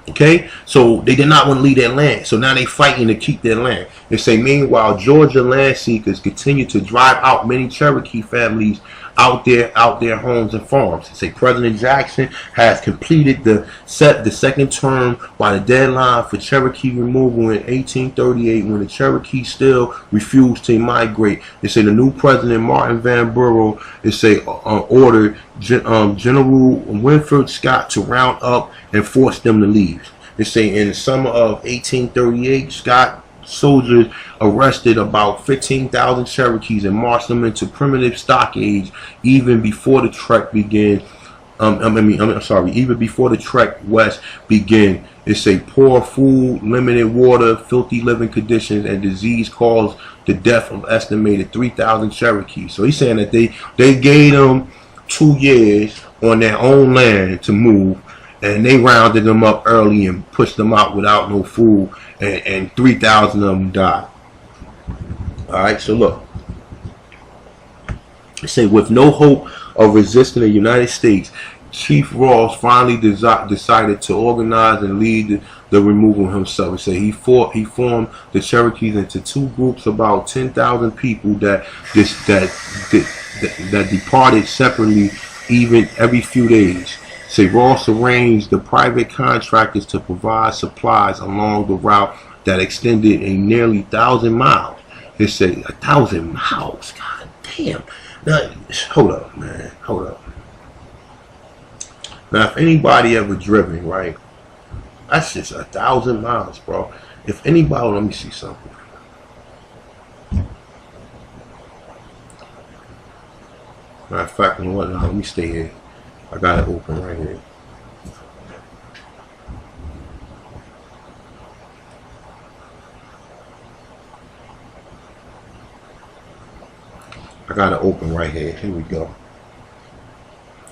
Okay, so they did not want to leave their land. So now they fighting to keep their land. They say, meanwhile, Georgia land seekers continue to drive out many Cherokee families out their homes and farms. They say President Jackson has completed the second term by the deadline for Cherokee removal in 1838, when the Cherokee still refused to migrate. They say the new president, Martin Van Buren, they say ordered General Winfield Scott to round up and force them to leave. They say in the summer of 1838, Scott soldiers arrested about 15,000 Cherokees and marched them into primitive stockades even before the trek began. Even before the trek west began. They say poor food, limited water, filthy living conditions, and disease caused the death of estimated 3,000 Cherokees. So he's saying that they gave them 2 years on their own land to move, and they rounded them up early and pushed them out without no food, and 3,000 of them died. Alright, so look. They say with no hope of resisting the United States, Chief Ross finally decided to organize and lead the removal himself. They say he formed the Cherokees into two groups, about 10,000 people that departed separately even every few days. Say Ross arranged the private contractors to provide supplies along the route that extended a nearly 1,000 miles. They say 1,000 miles. God damn. Now, hold up, man. Hold up. Now, if anybody ever driven, right? That's just 1,000 miles, bro. If anybody, let me see something. Matter of fact, you know what? Now, let me stay here. I got it open right here. I got it open right here. Here we go.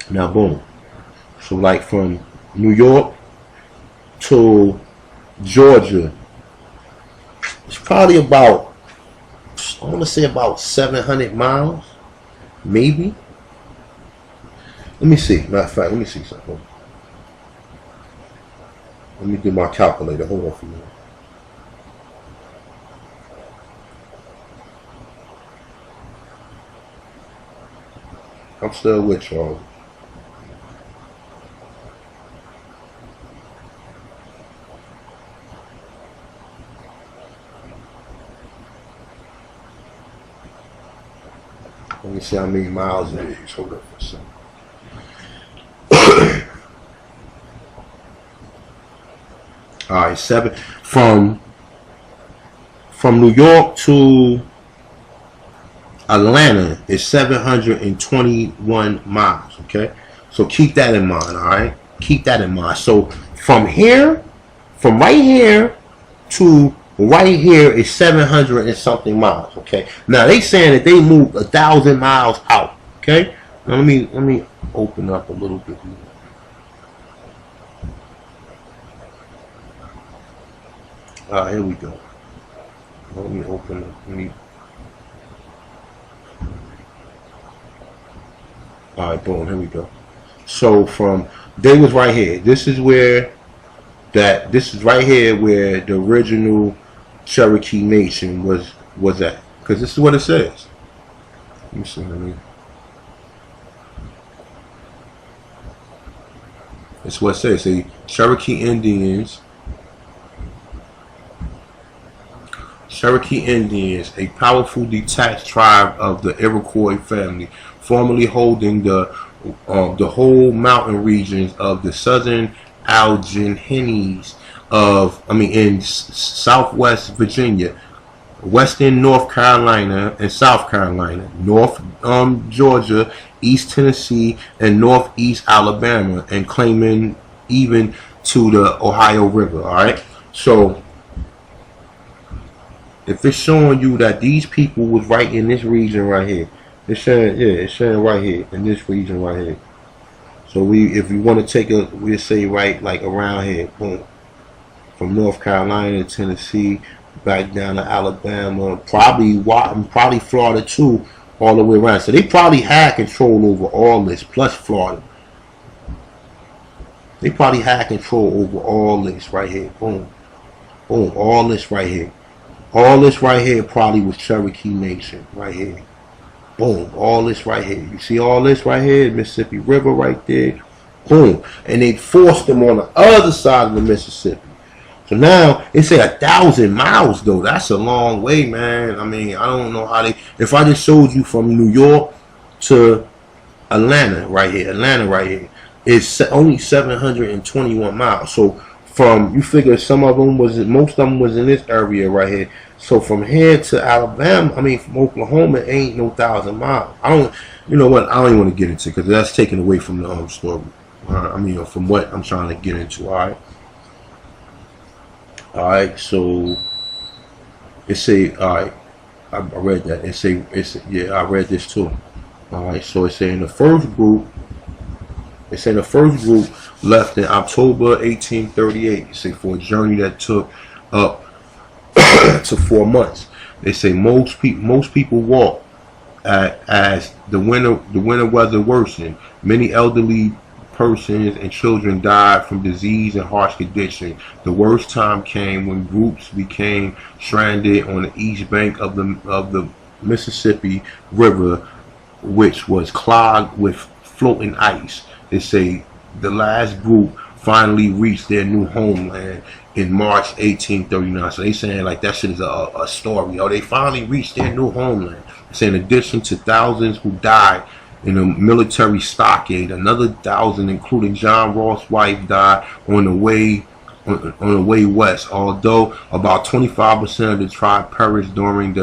Now, boom. So, like from New York to Georgia, it's probably about, I want to say about 700 miles, maybe. Let me see. Matter of fact, let me see something. Let me do my calculator. Hold on for a minute. I'm still with y'all. Let me see how many miles it is. Hold up for a second. All right, from New York to Atlanta is 721 miles. Okay, so keep that in mind. All right, keep that in mind. So from right here to right here is 700 and something miles. Okay, now they saying that they moved 1,000 miles out. Okay, now let me open up a little bit more. Here we go. Let me open it. Alright, boom, here we go. So they was right here. This is right here where the original Cherokee Nation was at. Because this is what it says. Let me see. It's what it says. Cherokee Indians, a powerful detached tribe of the Iroquois family, formerly holding the whole mountain regions of the southern Alleghenies in southwest Virginia, western North Carolina and South Carolina, North Georgia, East Tennessee, and Northeast Alabama, and claiming even to the Ohio River. All right, so if it's showing you that these people was right in this region right here, it's showing right here in this region right here. So if you want to take we'll say right like around here, boom, from North Carolina, Tennessee, back down to Alabama, probably Florida too, all the way around. So they probably had control over all this, plus Florida. They probably had control over all this right here. Boom, boom, all this right here. All this right here probably was Cherokee Nation right here. Boom, all this right here. You see all this right here, Mississippi River right there. Boom, and they forced them on the other side of the Mississippi. So now they say 1,000 miles though. That's a long way, man. I mean, I don't know how they. If I just showed you from New York to Atlanta right here, it's only 721 miles. So you figure most of them was in this area right here. So from here to Alabama, from Oklahoma, it ain't no 1,000 miles. You know what? I don't even want to get into it because that's taken away from the story. From what I'm trying to get into. All right. So it say, all right. I read that. I read this too. All right. So it's saying the first group left in October 1838. It say for a journey that took up to 4 months. They say most people walk as the winter weather worsened. Many elderly persons and children died from disease and harsh conditions. The worst time came when groups became stranded on the east bank of the Mississippi River, which was clogged with floating ice. They say the last group finally reached their new homeland in March 1839. So they saying like that shit is a story. They finally reached their new homeland. Say in addition to thousands who died in a military stockade, another 1,000, including John Ross' wife, died on the way west. Although about 25% of the tribe perished during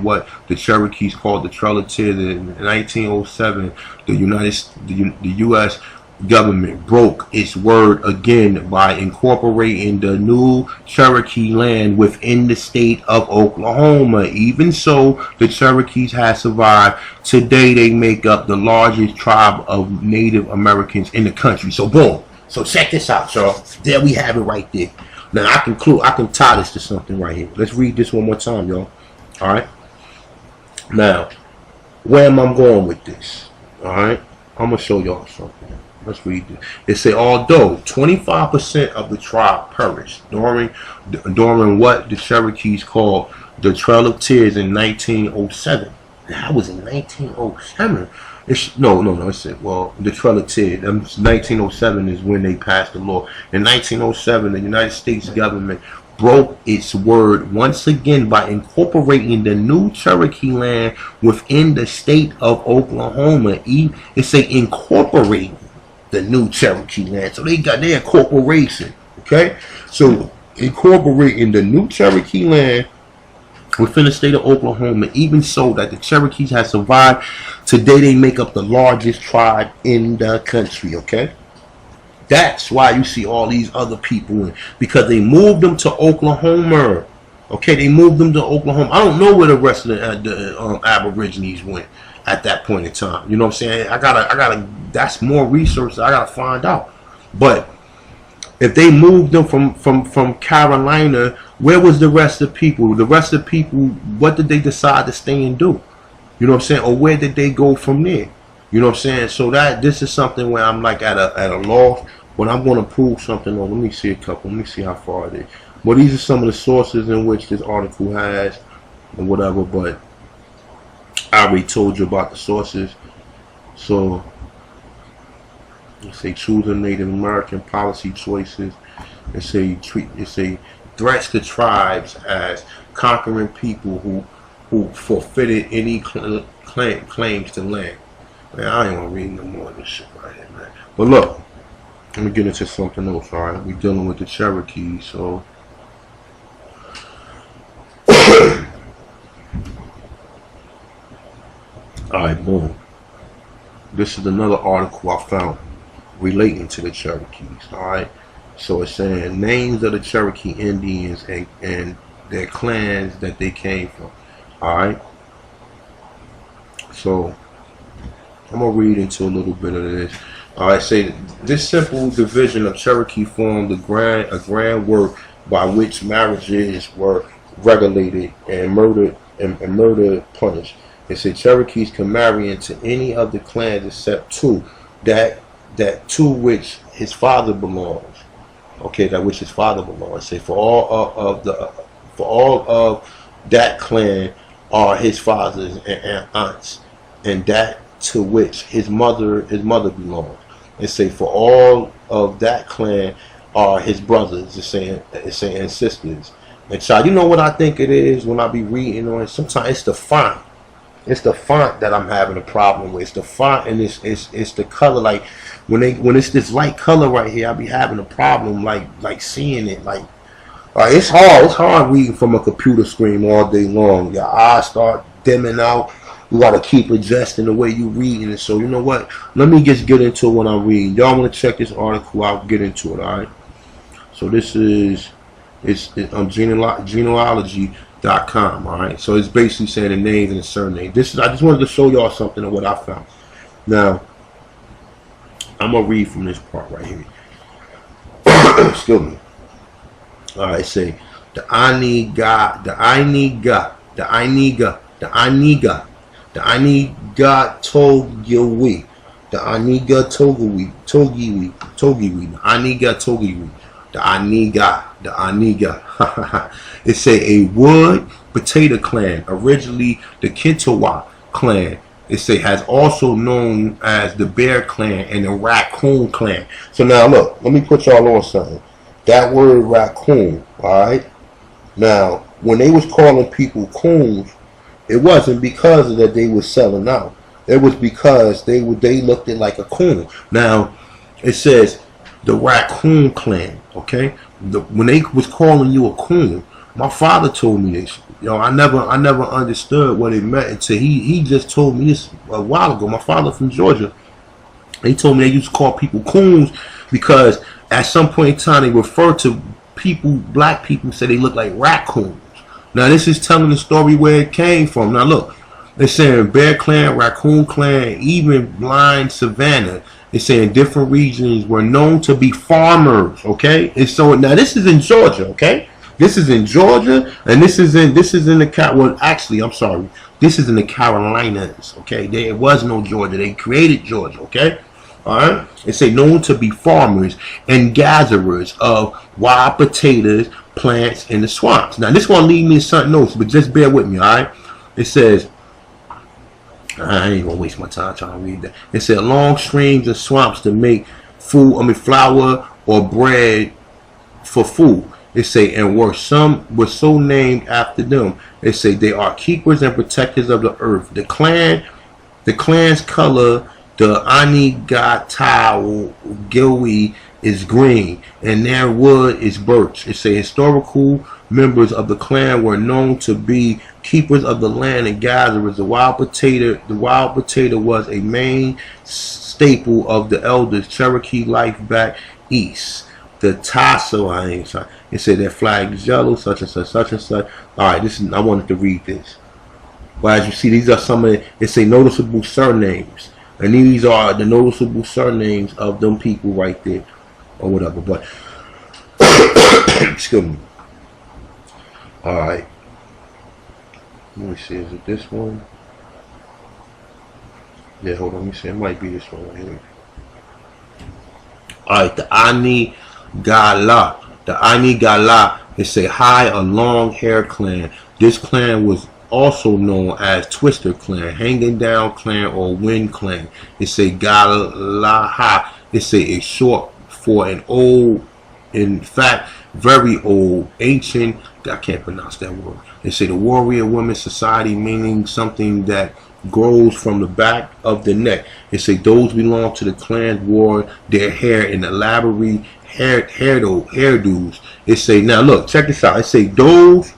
what the Cherokees called the Trail of Tears. In 1907, the U.S. government broke its word again by incorporating the new Cherokee land within the state of Oklahoma. Even so, the Cherokees have survived. Today, they make up the largest tribe of Native Americans in the country. So, boom. So, check this out, y'all. There we have it right there. Now, I can tie this to something right here. Let's read this one more time, y'all. All right? Now, where am I going with this? All right? I'm going to show y'all something. Let's read it. It say, although 25% of the tribe perished during what the Cherokees called the Trail of Tears in 1907. That was in 1907. It said, well, the Trail of Tears. 1907 is when they passed the law. In 1907, the United States government broke its word once again by incorporating the new Cherokee land within the state of Oklahoma. It say incorporating the new Cherokee land. So they got their incorporation. Okay? So incorporating the new Cherokee land within the state of Oklahoma, even so that the Cherokees have survived. Today they make up the largest tribe in the country. Okay? That's why you see all these other people, because they moved them to Oklahoma. Okay, they moved them to Oklahoma. I don't know where the rest of the Aborigines went at that point in time. You know what I'm saying? I gotta. That's more research that I gotta find out. But if they moved them from Carolina, where was the rest of the people? The rest of the people, what did they decide to stay and do? You know what I'm saying? Or where did they go from there? You know what I'm saying? So this is something where I'm like at a loss. When I'm going to prove something, let me see a couple. Let me see how far it is. Well, these are some of the sources in which this article has and whatever, but I already told you about the sources. So, let's say choosing Native American policy choices. It's a threats to tribes as conquering people who forfeited any claims to land. Man, I ain't gonna read no more of this shit right here, man. But look, let me get into something else, alright? We're dealing with the Cherokees, so alright, boom. This is another article I found relating to the Cherokees, alright? So it's saying names of the Cherokee Indians and their clans that they came from, alright? So I'm gonna read into a little bit of this. Alright, say this simple division of Cherokee formed a grand work by which marriages were regulated and murder punished. It said Cherokees can marry into any of the clans except two, that to which his father belongs. Okay, that which his father belongs. Say for all of that clan are his fathers and aunts, and that to which his mother belongs. And say for all of that clan are his brothers. It's saying sisters. And child, you know what I think it is when I be reading on it? Sometimes it's the font. It's the font that I'm having a problem with. It's the font and it's the color. Like when it's this light color right here, I be having a problem like seeing it. Like it's hard. It's hard reading from a computer screen all day long. Your eyes start dimming out. You gotta keep adjusting the way you reading it. So you know what? Let me just get into what I'm reading. Y'all want to check this article? I'll get into it. All right. So this is genealogy.com. All right. So it's basically saying the names and the surname. I just wanted to show y'all something of what I found. Now I'm gonna read from this part right here. Excuse me. All right. Say the Aniga Togiwi, the Aniga Togiwi, the Aniga. It's a wood potato clan, originally the Kintawa clan. It has also known as the Bear clan and the Raccoon clan. So now look, let me put y'all on something. That word raccoon, alright? Now, when they was calling people coons, it wasn't because that they were selling out. It was because they looked at like a coon. Now, it says the Raccoon clan, okay? When they was calling you a coon, my father told me this. I never understood what it meant until he just told me this a while ago. My father from Georgia, he told me they used to call people coons because at some point in time they referred to people, black people, say they look like raccoons. Now this is telling the story where it came from. Now look, they're saying Bear Clan, Raccoon Clan, even Blind Savannah. They're saying different regions were known to be farmers. Okay, and so now this is in Georgia. Okay, this is in Georgia, and this is in the well, actually, I'm sorry, this is in the Carolinas. Okay, there was no Georgia. They created Georgia. Okay. Alright, it say known to be farmers and gatherers of wild potatoes, plants in the swamps. Now this one lead me to something else, but just bear with me, alright? It says, I ain't gonna waste my time trying to read that. It said long streams of swamps to make flour or bread for food. It say and were so named after them. It say they are keepers and protectors of the earth. The clan's color, the Anigatawa is green, and their wood is birch. It's a historical members of the clan were known to be keepers of the land and gatherers. The wild potato was a main staple of the elders' Cherokee life back east. The tassel, it said their flag is yellow, such and such, such and such. All right, I wanted to read this. But as you see, these are some of it's a noticeable surnames. And these are the noticeable surnames of them people right there. Or whatever. But, excuse me. Alright. Let me see. Is it this one? Yeah, hold on. Let me see. It might be this one right here. Alright. The Anigala. The Anigala is a high or long hair clan. This clan was also known as Twister Clan, Hanging Down Clan, or Wind Clan. It's a Galaha. It's a short for an old. In fact, very old, ancient. I can't pronounce that word. They say the warrior woman society, meaning something that grows from the back of the neck. They say those belong to the clan wore their hair in elaborate hairdos. It say, now look, check this out. It say those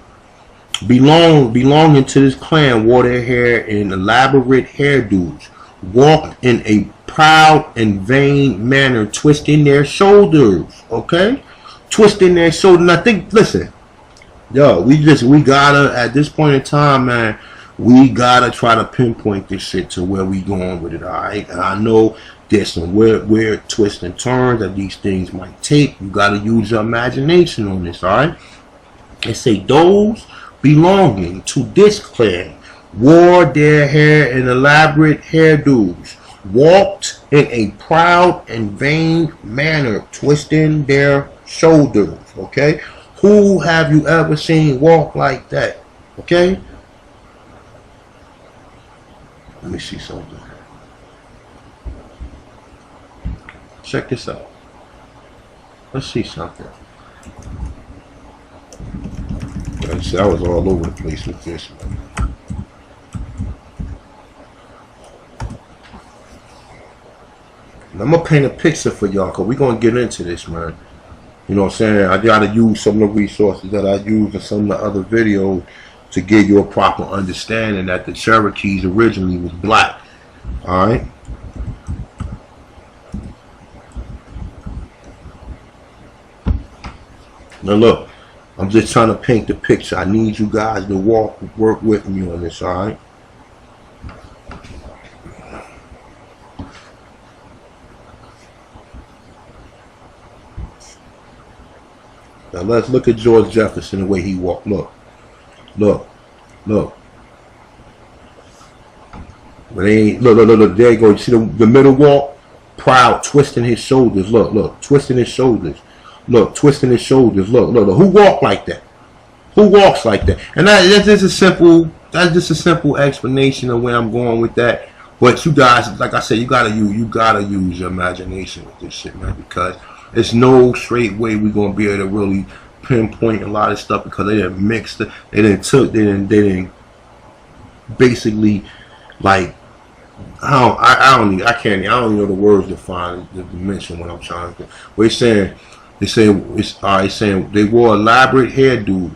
belonging to this clan wore their hair in elaborate hairdos, walked in a proud and vain manner, twisting their shoulders. Okay, twisting their shoulders. And I think, listen, yo, we gotta, at this point in time, man, we gotta try to pinpoint this shit to where we going with it. All right, and I know there's some weird twists and turns that these things might take. You gotta use your imagination on this. All right, they say those belonging to this clan wore their hair in elaborate hairdos, walked in a proud and vain manner, twisting their shoulders. Okay, who have you ever seen walk like that? Okay, let me see something. Check this out. Let's see something. I was all over the place with this, man. And I'm gonna paint a picture for y'all, cause we're gonna get into this, man. You know what I'm saying? I gotta use some of the resources that I used in some of the other videos to give you a proper understanding that the Cherokees originally was black. Alright? Now look, I'm just trying to paint the picture. I need you guys to work with me on this, alright? Now let's look at George Jefferson, the way he walked. Look. Look. Look. But look, there you go. You see the middle walk? Proud, twisting his shoulders. Look, twisting his shoulders. Look, twisting his shoulders. Look. Who walked like that? Who walks like that? And that's just a simple explanation of where I'm going with that. But you guys, like I said, you gotta use your imagination with this shit, man, because there's no straight way we're gonna be able to really pinpoint a lot of stuff, because they didn't mix it. They didn't basically, like, I don't even know the words to find to mention what I'm trying to do. We're saying they wore elaborate hairdos,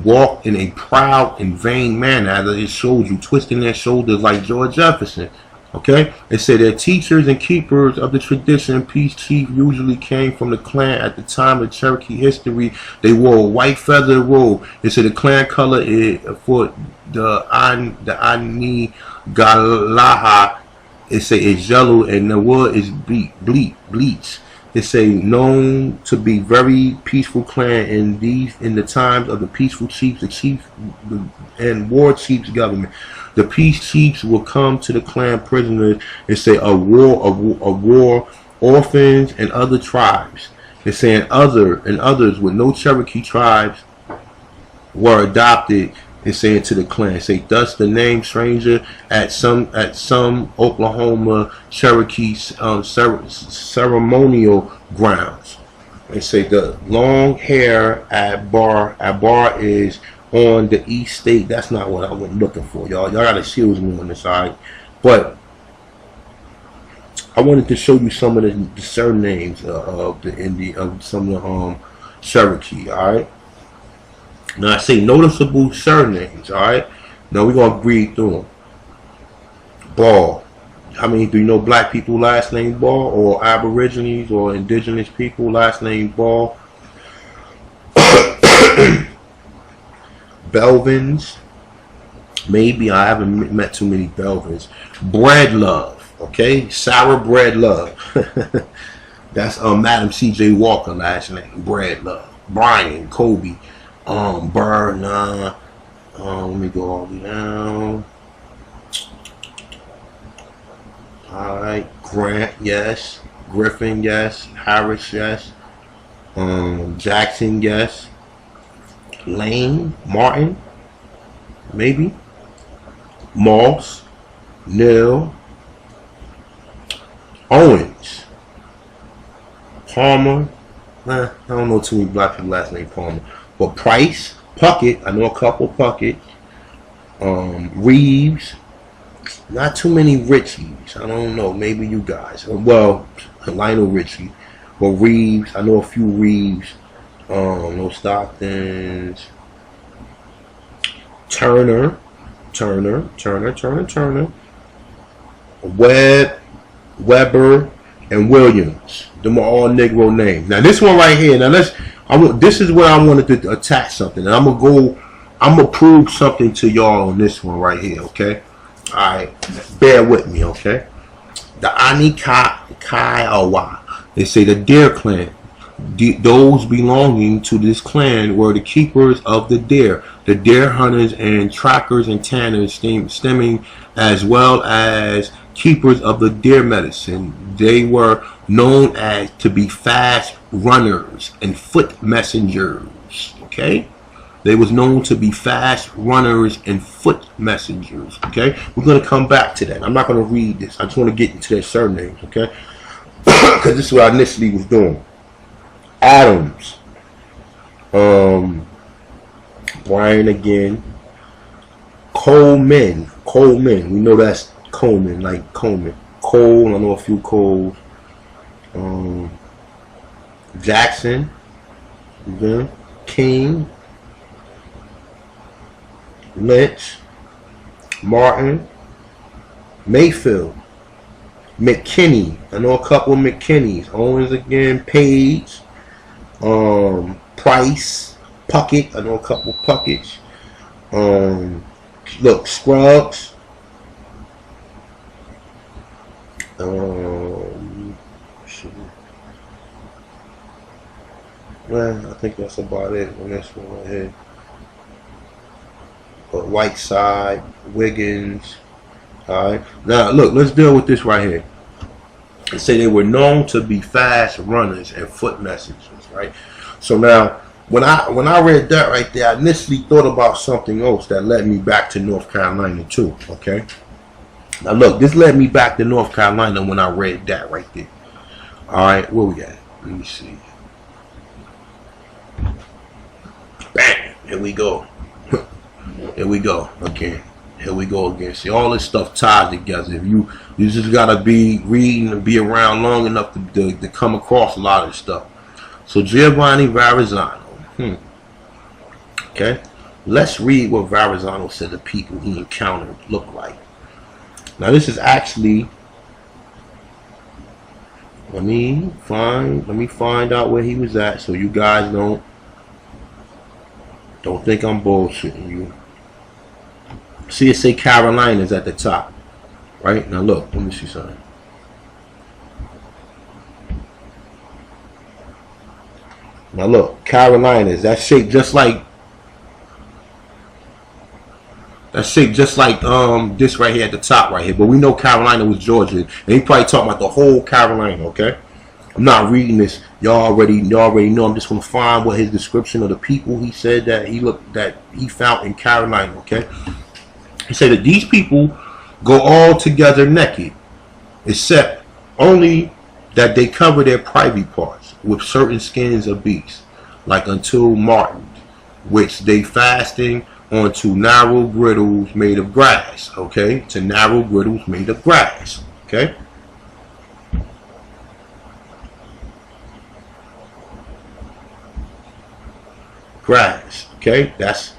walked in a proud and vain manner, as it shows you, twisting their shoulders like George Jefferson. Okay, they say their teachers and keepers of the tradition, peace chief, usually came from the clan at the time of Cherokee history. They wore a white feather robe. They say the clan color is for the Ani Galaha. They say it's yellow, and the wood is bleach. They say known to be very peaceful clan in the times of the peaceful chiefs, the chief and war chiefs government. The peace chiefs will come to the clan prisoners and say a war orphans and other tribes. They're saying others with no Cherokee tribes were adopted. They're saying to the clan. Say thus the name stranger at some Oklahoma Cherokee ceremonial grounds. They say the long hair at bar is on the east state. That's not what I was looking for, y'all. Y'all gotta excuse me on this, alright? But I wanted to show you some of the surnames of some of the Cherokee, alright? Now I say noticeable surnames, alright? Now we're gonna read through them. Ball. How many do you know black people last name Ball, or aborigines or indigenous people last name Ball? Belvins. Maybe I haven't met too many Belvins. Bread Love. Okay, sour bread love. That's Madam C.J. Walker last name. Bread Love. Brian, Kobe, Burr. Let me go all the way down. All right, Grant, yes. Griffin, yes. Harris, yes. Jackson, yes. Lane, Martin, maybe. Moss, Neal, Owens, Palmer, I don't know too many black people last name Palmer. But Price, Puckett, I know a couple Puckett. Reeves, not too many Richies. I don't know, maybe you guys. Well, Lionel Richie. But Reeves, I know a few Reeves. No Stocktons. Turner. Weber, and Williams. Them are all Negro names. Now this one right here. Now this is where I wanted to attach something, and I'm gonna prove something to y'all on this one right here. Okay. All right. Bear with me. Okay. The Anikaikawa. They say the Deer clan. Those belonging to this clan were the keepers of the deer hunters and trackers and tanners, stemming as well as keepers of the deer medicine. They were known as to be fast runners and foot messengers. Okay, they was known to be fast runners and foot messengers. Okay, we're gonna come back to that. I'm not gonna read this. I just want to get into their surnames. Okay, because this is what I initially was doing. Adams, Brian again, Coleman, we know that's Coleman, like Coleman, Cole, I know a few Coles, Jackson, King, Lynch, Martin, Mayfield, McKinney, I know a couple of McKinneys, Owens again, Page, Price, Puckett, I know a couple Puckets. Look, Scruggs. Well, I think that's about it on this one right here. But Whiteside, Wiggins. Alright. Now look, let's deal with this right here. They say they were known to be fast runners and foot messengers, right? So now when I read that right there, I initially thought about something else that led me back to North Carolina too. Okay. Now look, this led me back to North Carolina when I read that right there. Alright, where we at? Let me see. Bam! Here we go. Here we go again. Here we go again. See, all this stuff tied together. If you just gotta be reading and be around long enough to come across a lot of this stuff. So Giovanni Verrazzano. Okay, let's read what Verrazzano said the people he encountered looked like. Now this is actually. Let me find out where he was at, so you guys don't think I'm bullshitting you. See, it say Carolinas at the top, right? Now look, let me see something. Now look, Carolinas, that's shaped just like this right here at the top right here. But we know Carolina was Georgia, and he probably talking about the whole Carolina. Okay, I'm not reading this. Y'all already know. I'm just gonna find what his description of the people he said that he found in Carolina. Okay. He said that these people go all together naked, except only that they cover their private parts with certain skins of beasts, like until martened, which they fasting onto narrow griddles made of grass. Okay, to narrow griddles made of grass. Okay. Grass. Okay, that's.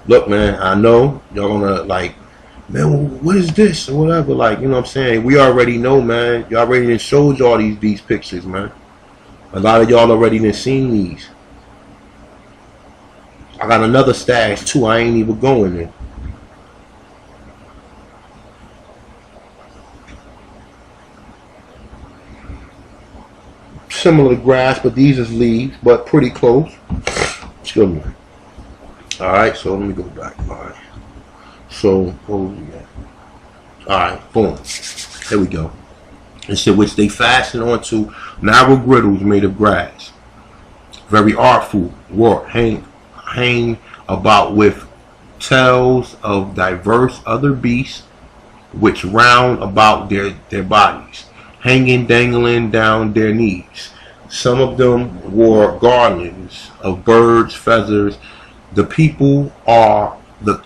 Look, man, I know y'all gonna like, man, what is this or whatever, like, you know what I'm saying? We already know, man. Y'all already showed y'all these pictures, man. A lot of y'all already done seen these. I got another stash too. I ain't even going there. Similar to grass, but these is leaves, but pretty close. Excuse me. Alright, so let me go back. Alright. So, what was we at? Alright, boom. There we go. It said, which they fasten onto narrow griddles made of grass. Very artful work. Hang about with tails of diverse other beasts, which round about their bodies, hanging, dangling down their knees. Some of them wore garlands of birds' feathers. The people are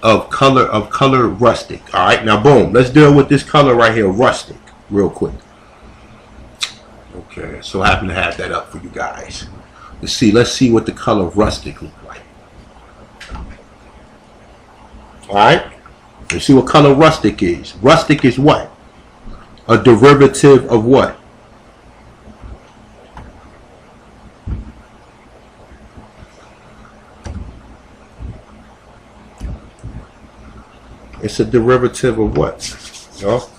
of color rustic. All right, now boom, let's deal with this color right here, rustic, real quick. Okay, so I happen to have that up for you guys. Let's see what the color rustic look like. All right, let's see what color rustic is. Rustic is what? A derivative of what? It's a derivative of what? Y'all?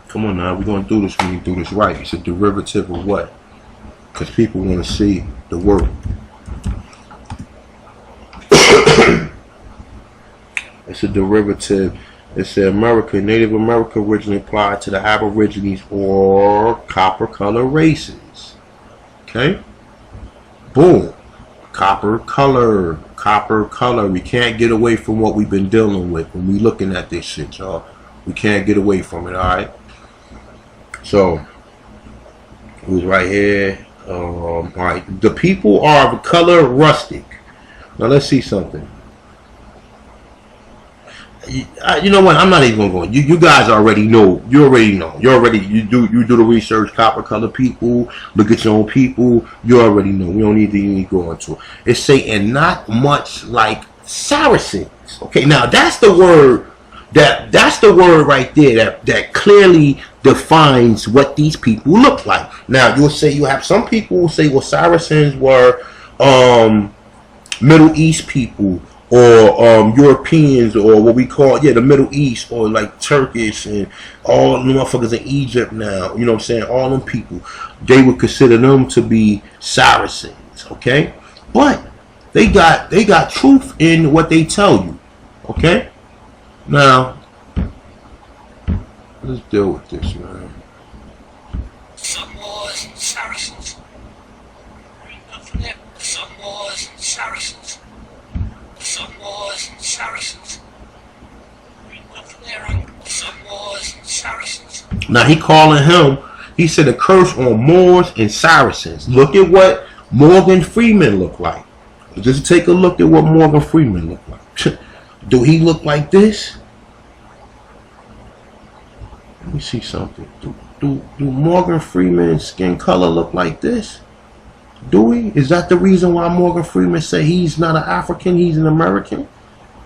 Come on now, we're going to do this when you do this right. It's a derivative of what? Because people want to see the word. It's a derivative. It's an Native American originally applied to the Aborigines or copper color races. Okay? Boom. Copper color. Copper color. We can't get away from what we've been dealing with when we looking at this shit, y'all. We can't get away from it, alright? So, who's right here? Alright. The people are of color rustic. Now let's see something. You know what? I'm not even going. You guys already know. You already know. You do the research. Copper color people. Look at your own people. You already know. We don't need to even go into it. It's saying not much like Saracens. Okay, now that's the word. That's the word right there that clearly defines what these people look like. Now you'll say you have some people who say, well, Saracens were Middle East people, or Europeans, or what we call, the Middle East, or like Turkish, and all the motherfuckers in Egypt now, you know what I'm saying, all them people, they would consider them to be Saracens, okay? But they got truth in what they tell you, okay? Now, let's deal with this, man. Some wars, Saracens. Some wars, Saracens. Some wars, Saracens. Some wars, Saracens. Now he calling him, he said a curse on Moors and Saracens. Look at what Morgan Freeman looked like. Just take a look at what Morgan Freeman looked like. Do he look like this? Let me see something. Do Morgan Freeman's skin color look like this? Do he? Is that the reason why Morgan Freeman say he's not an African, he's an American?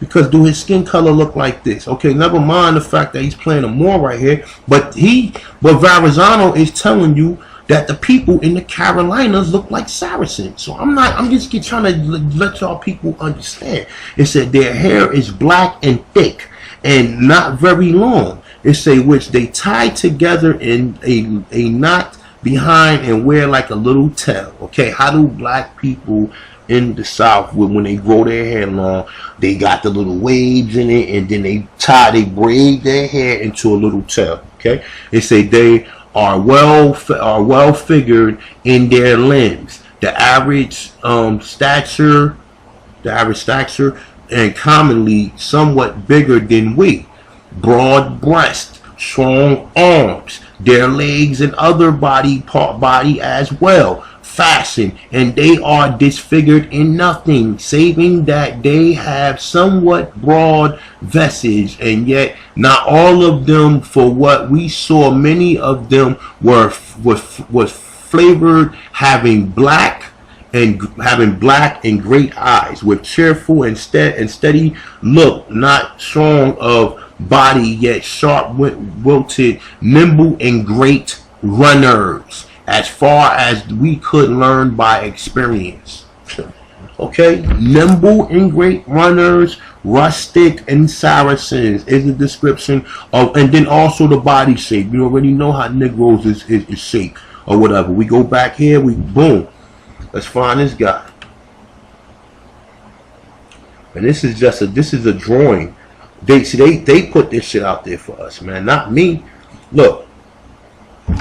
Because do his skin color look like this? Okay, never mind the fact that he's playing a Moor right here, but Verrazano is telling you that the people in the Carolinas look like Saracens. So I'm just trying to let y'all people understand. It said their hair is black and thick and not very long. It say which they tie together in a knot behind and wear like a little tail. Okay, how do black people in the South, when they grow their hair long, they got the little waves in it, and then they braid their hair into a little tail. Okay, they say they are well figured in their limbs. The average stature, and commonly somewhat bigger than we. Broad breast, strong arms, their legs and other body as well, fastened, and they are disfigured in nothing, saving that they have somewhat broad vestige, and yet not all of them. For what we saw, many of them was flavored, having black and great eyes, with cheerful and steady look, not strong of body, yet sharp wilted, nimble and great runners, as far as we could learn by experience. Okay, nimble and great runners, rustic and Saracens is the description of, and then also the body shape. You already know how Negroes is shaped or whatever. We go back here, boom. Let's find this guy. And this is a drawing. They put this shit out there for us, man, not me. Look,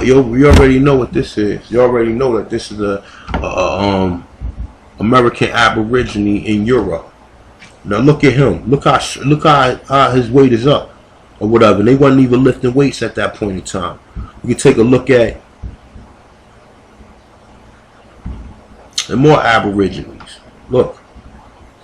you already know what this is. You already know that this is a American Aborigine in Europe. Now look at him. Look how his weight is up or whatever. They wasn't even lifting weights at that point in time. You can take a look at and more Aborigines. Look.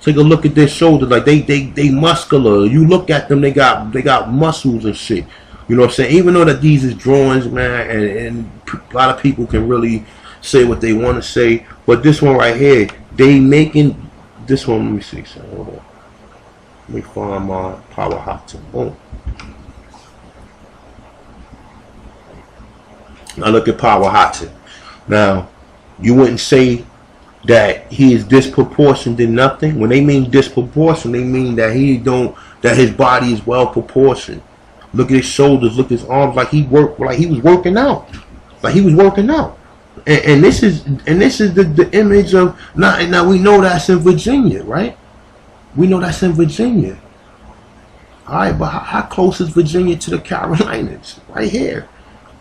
Take a look at their shoulders, like they muscular. You look at them, they got muscles and shit. You know what I'm saying? Even though that these is drawings, man, and a lot of people can really say what they want to say, but this one right here, they making this one. Let me see. So, hold on. Let me find my power hot. Boom. Now look at power hot. Now you wouldn't say that he is disproportioned in nothing. When they mean disproportioned, they mean that that his body is well proportioned. Look at his shoulders, look at his arms, like he was working out. Like he was working out. And this is the image of now we know that's in Virginia, right? We know that's in Virginia. Alright, but how close is Virginia to the Carolinas? Right here.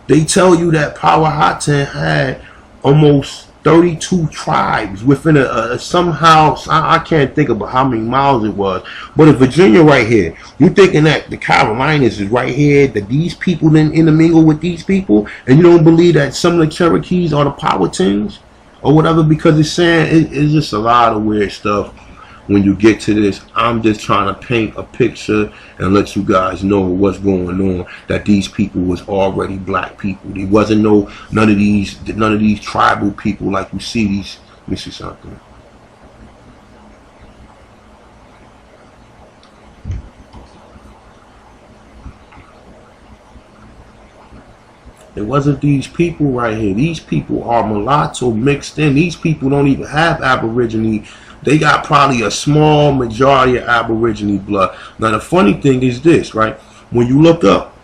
They tell you that Powhatan had almost 32 tribes within a somehow, I can't think about how many miles it was, but in Virginia right here, you thinking that the Carolinas is right here, that these people then intermingle with these people, and you don't believe that some of the Cherokees are the Powhatans or whatever, because it's saying it's just a lot of weird stuff. When you get to this, I'm just trying to paint a picture and let you guys know what's going on. That these people was already black people. There wasn't none of these tribal people like you see these. Let me see something. It wasn't these people right here. These people are mulatto mixed in. These people don't even have Aborigine. They got probably a small majority of Aborigine blood. Now the funny thing is this, right? When you look up,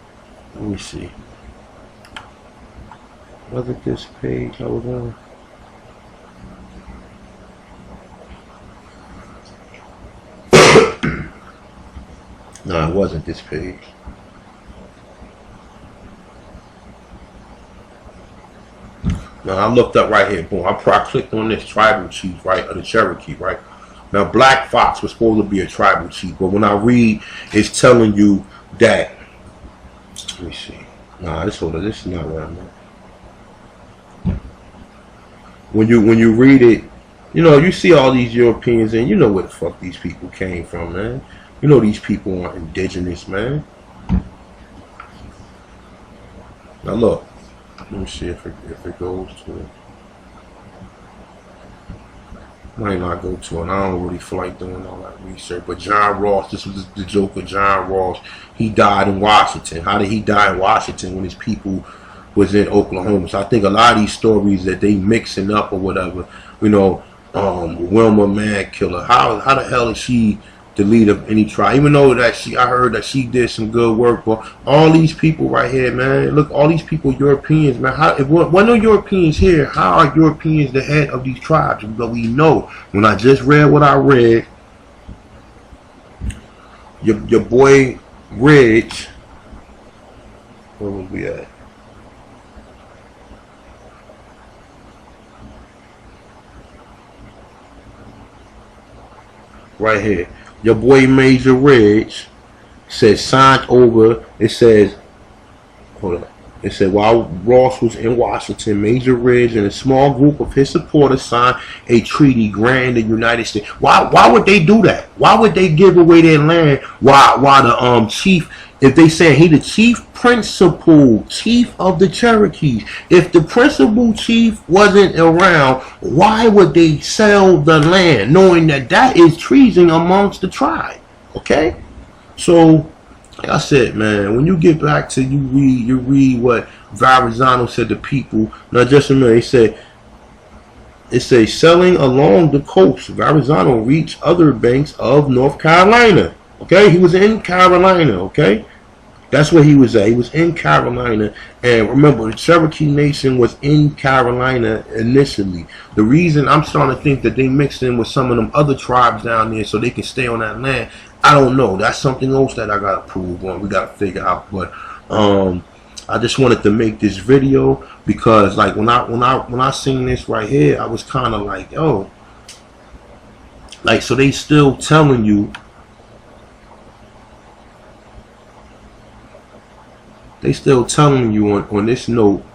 let me see. Wasn't this page I was on? No, it wasn't this page. Now I looked up right here, boom. I clicked on this tribal chief, right, of the Cherokee, right. Now Black Fox was supposed to be a tribal chief, but when I read, it's telling you that. Let me see. Nah, this is not what I meant. When you read it, you know, you see all these Europeans, and you know where the fuck these people came from, man. You know these people aren't indigenous, man. Now look. Let me see if it goes to it. Might not go to it. I don't really feel like doing all that research. But John Ross, this was the joke of John Ross. He died in Washington. How did he die in Washington when his people was in Oklahoma? So I think a lot of these stories that they mixing up or whatever, you know, Wilma Mankiller. How the hell is she the leader of any tribe? Even though that I heard that she did some good work, but all these people right here, man, look, all these people Europeans, man. If one no Europeans here, how are Europeans the head of these tribes? But we know, when I just read what I read, your boy Ridge, where was we at? Right here. Your boy Major Ridge says signed over. It says, hold on. It said while Ross was in Washington, Major Ridge and a small group of his supporters signed a treaty granting the United States. Why would they do that? Why would they give away their land? Why the chief? If they say he the principal chief of the Cherokees, if the principal chief wasn't around, why would they sell the land, knowing that is treason amongst the tribe? Okay, so like I said, man, when you get back to you read what Verrazano said to people. Now just a minute, it says selling along the coast. Verrazano reached other banks of North Carolina. Okay, he was in Carolina. Okay. That's where he was at. He was in Carolina. And remember, the Cherokee Nation was in Carolina initially. The reason I'm starting to think that they mixed in with some of them other tribes down there so they can stay on that land, I don't know. That's something else that I got to prove on. We got to figure out. But I just wanted to make this video because, like, when I seen this right here, I was kind of like, oh, like, so they still telling you. They still telling you on this note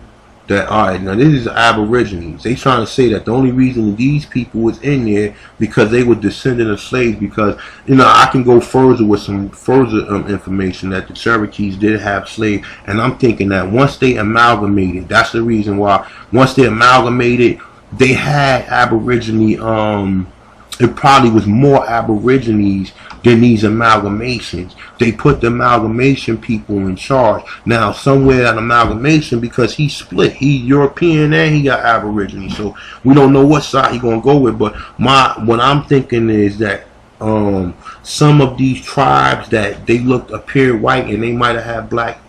that, alright, now this is Aborigines. They trying to say that the only reason these people was in there because they were descendant of slaves. Because, you know, I can go further with some further information that the Cherokees did have slaves. And I'm thinking that once they amalgamated, that's the reason why, once they amalgamated, they had Aborigine, it probably was more Aborigines than these amalgamations. They put the amalgamation people in charge. Now, somewhere that amalgamation, because he split, he European and he got Aborigine, so we don't know what side he gonna go with. But what I'm thinking is that some of these tribes that they appeared white and they might have had black,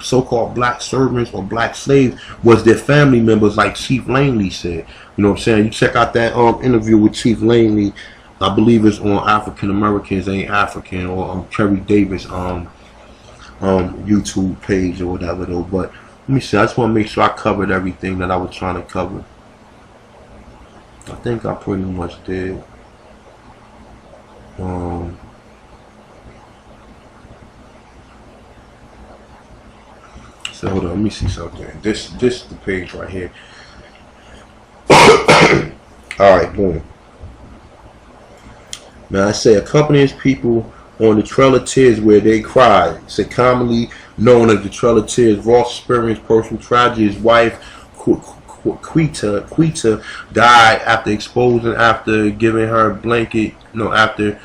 so-called black servants or black slaves, was their family members, like Chief Langley said. You know what I'm saying? You check out that interview with Chief Langley. I believe it's on African Americans Ain't African, or Kerry Davis YouTube page or whatever though. But let me see. I just want to make sure I covered everything that I was trying to cover. I think I pretty much did. So hold on, let me see something. This is the page right here. Alright, boom. Now I say accompanies people on the Trail of Tears where they cried. It's commonly known as the Trail of Tears. Ross experienced personal tragedy. His wife Echota died after exposing, after giving her blanket, after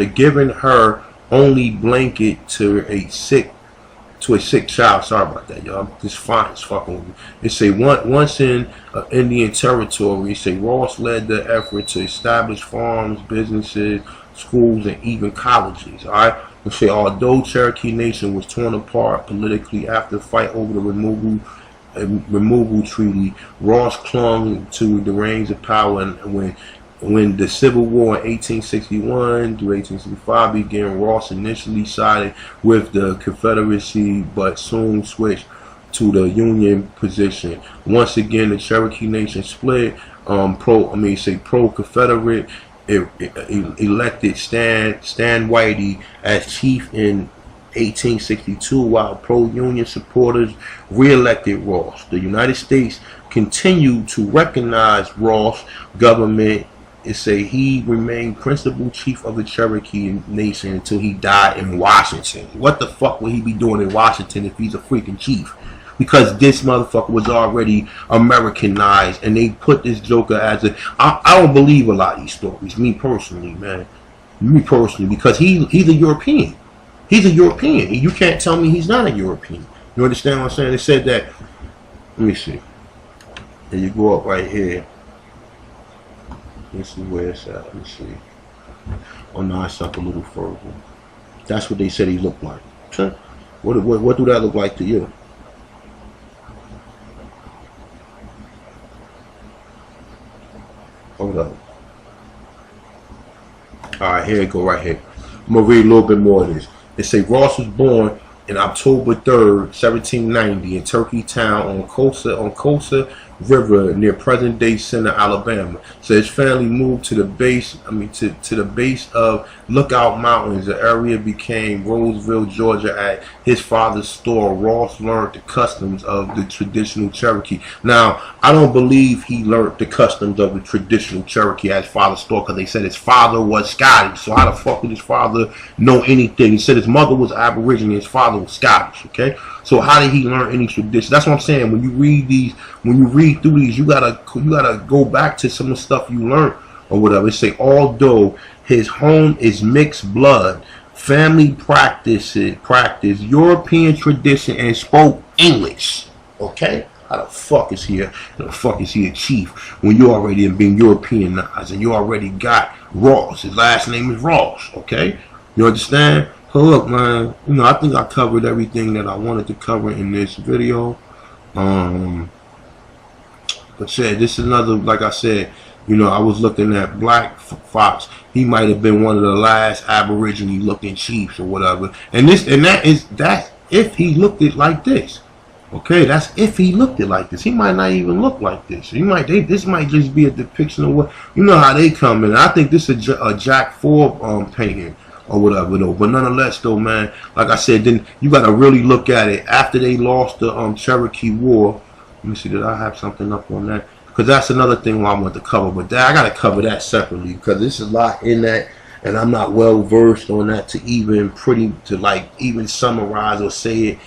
giving her only blanket to a sick child. Sorry about that, y'all. This font is fucking with me. It say once in Indian territory, it say Ross led the effort to establish farms, businesses, schools, and even colleges. Alright? It say although Cherokee Nation was torn apart politically after the fight over the removal treaty, Ross clung to the reins of power, and when the Civil War in 1861 to 1865 began, Ross initially sided with the Confederacy, but soon switched to the Union position. Once again, the Cherokee Nation split. Pro-Confederate elected Stan Whitey as chief in 1862, while pro-Union supporters re-elected Ross. The United States continued to recognize Ross' government. It say he remained principal chief of the Cherokee Nation until he died in Washington. What the fuck would he be doing in Washington if he's a freaking chief? Because this motherfucker was already Americanized, and they put this joker as a... I don't believe a lot of these stories, me personally, man. Me personally, because he's a European. He's a European. You can't tell me he's not a European. You understand what I'm saying? They said that... Let me see. There you go up right here. Let's see where it's at. Let me see. Oh no, it's up a little further. That's what they said he looked like. What do that look like to you? Hold up. Alright, here it go right here. I'm gonna read a little bit more of this. It say Ross was born in October 3rd, 1790 in Turkey Town on Cosa River near present-day Center, Alabama. So his family moved to the base, to the base of Lookout Mountains. The area became Roseville, Georgia. At his father's store, Ross learned the customs of the traditional Cherokee. Now, I don't believe he learned the customs of the traditional Cherokee at his father's store, because they said his father was Scottish. So how the fuck did his father know anything? He said his mother was Aborigine, his father was Scottish. Okay, so how did he learn any tradition? That's what I'm saying. When you read these, through these, you gotta go back to some of the stuff you learned or whatever. It say although his home is mixed blood, family practice European tradition and spoke English. Okay, how the fuck is he a chief when you already been Europeanized and you already got Ross? His last name is Ross. Okay, you understand? So look, man, I think I covered everything that I wanted to cover in this video. But yeah, this is another, like I said, I was looking at Black Fox. He might have been one of the last Aborigine looking chiefs or whatever. And that's if he looked it like this. Okay, that's if he looked it like this. He might not even look like this. This might just be a depiction of what, how they come in. I think this is a Jack Forbes painting or whatever though. But nonetheless though, man, like I said, then you gotta really look at it after they lost the Cherokee War. Let me see, did I have something up on that? Because that's another thing I want to cover, but that, I gotta cover that separately because there's a lot in that, and I'm not well versed on that to even even summarize or say it,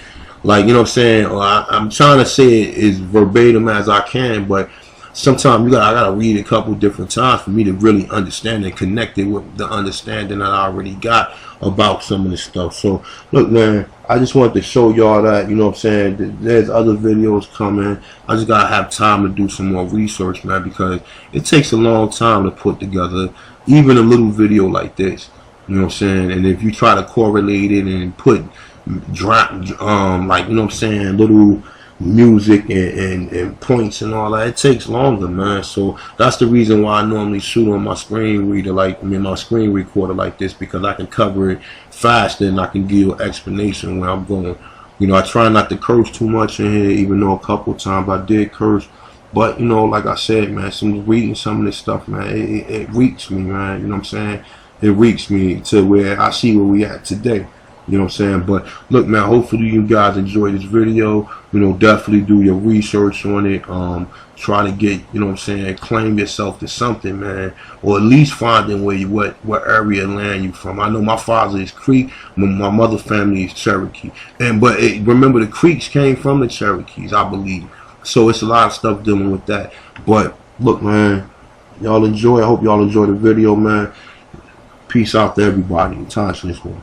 like, you know what I'm saying. Or I'm trying to say it as verbatim as I can, but sometimes I gotta read a couple different times for me to really understand and connect it with the understanding that I already got about some of this stuff. So look, man, I just wanted to show y'all that, you know what I'm saying, there's other videos coming. I just gotta have time to do some more research, man, because it takes a long time to put together even a little video like this, you know what I'm saying. And if you try to correlate it and put like, you know what I'm saying, little music and points and all that, it takes longer, man. So that's the reason why I normally shoot on my screen reader, my screen recorder like this, because I can cover it faster and I can give you an explanation where I'm going. You know, I try not to curse too much in here, even though a couple times I did curse. But, you know, like I said, man, reading some of this stuff, man, it reeks me, man. You know what I'm saying? It reeks me to where I see where we at today. You know what I'm saying? But look, man, hopefully you guys enjoyed this video. You know, definitely do your research on it. Try to get, you know what I'm saying, claim yourself to something, man, or at least finding where what area of land you from. I know my father is Creek, my mother family is Cherokee, but remember the Creeks came from the Cherokees, I believe. So it's a lot of stuff dealing with that. But look, man, y'all enjoy. I hope y'all enjoy the video, man. Peace out to everybody. Time to this one.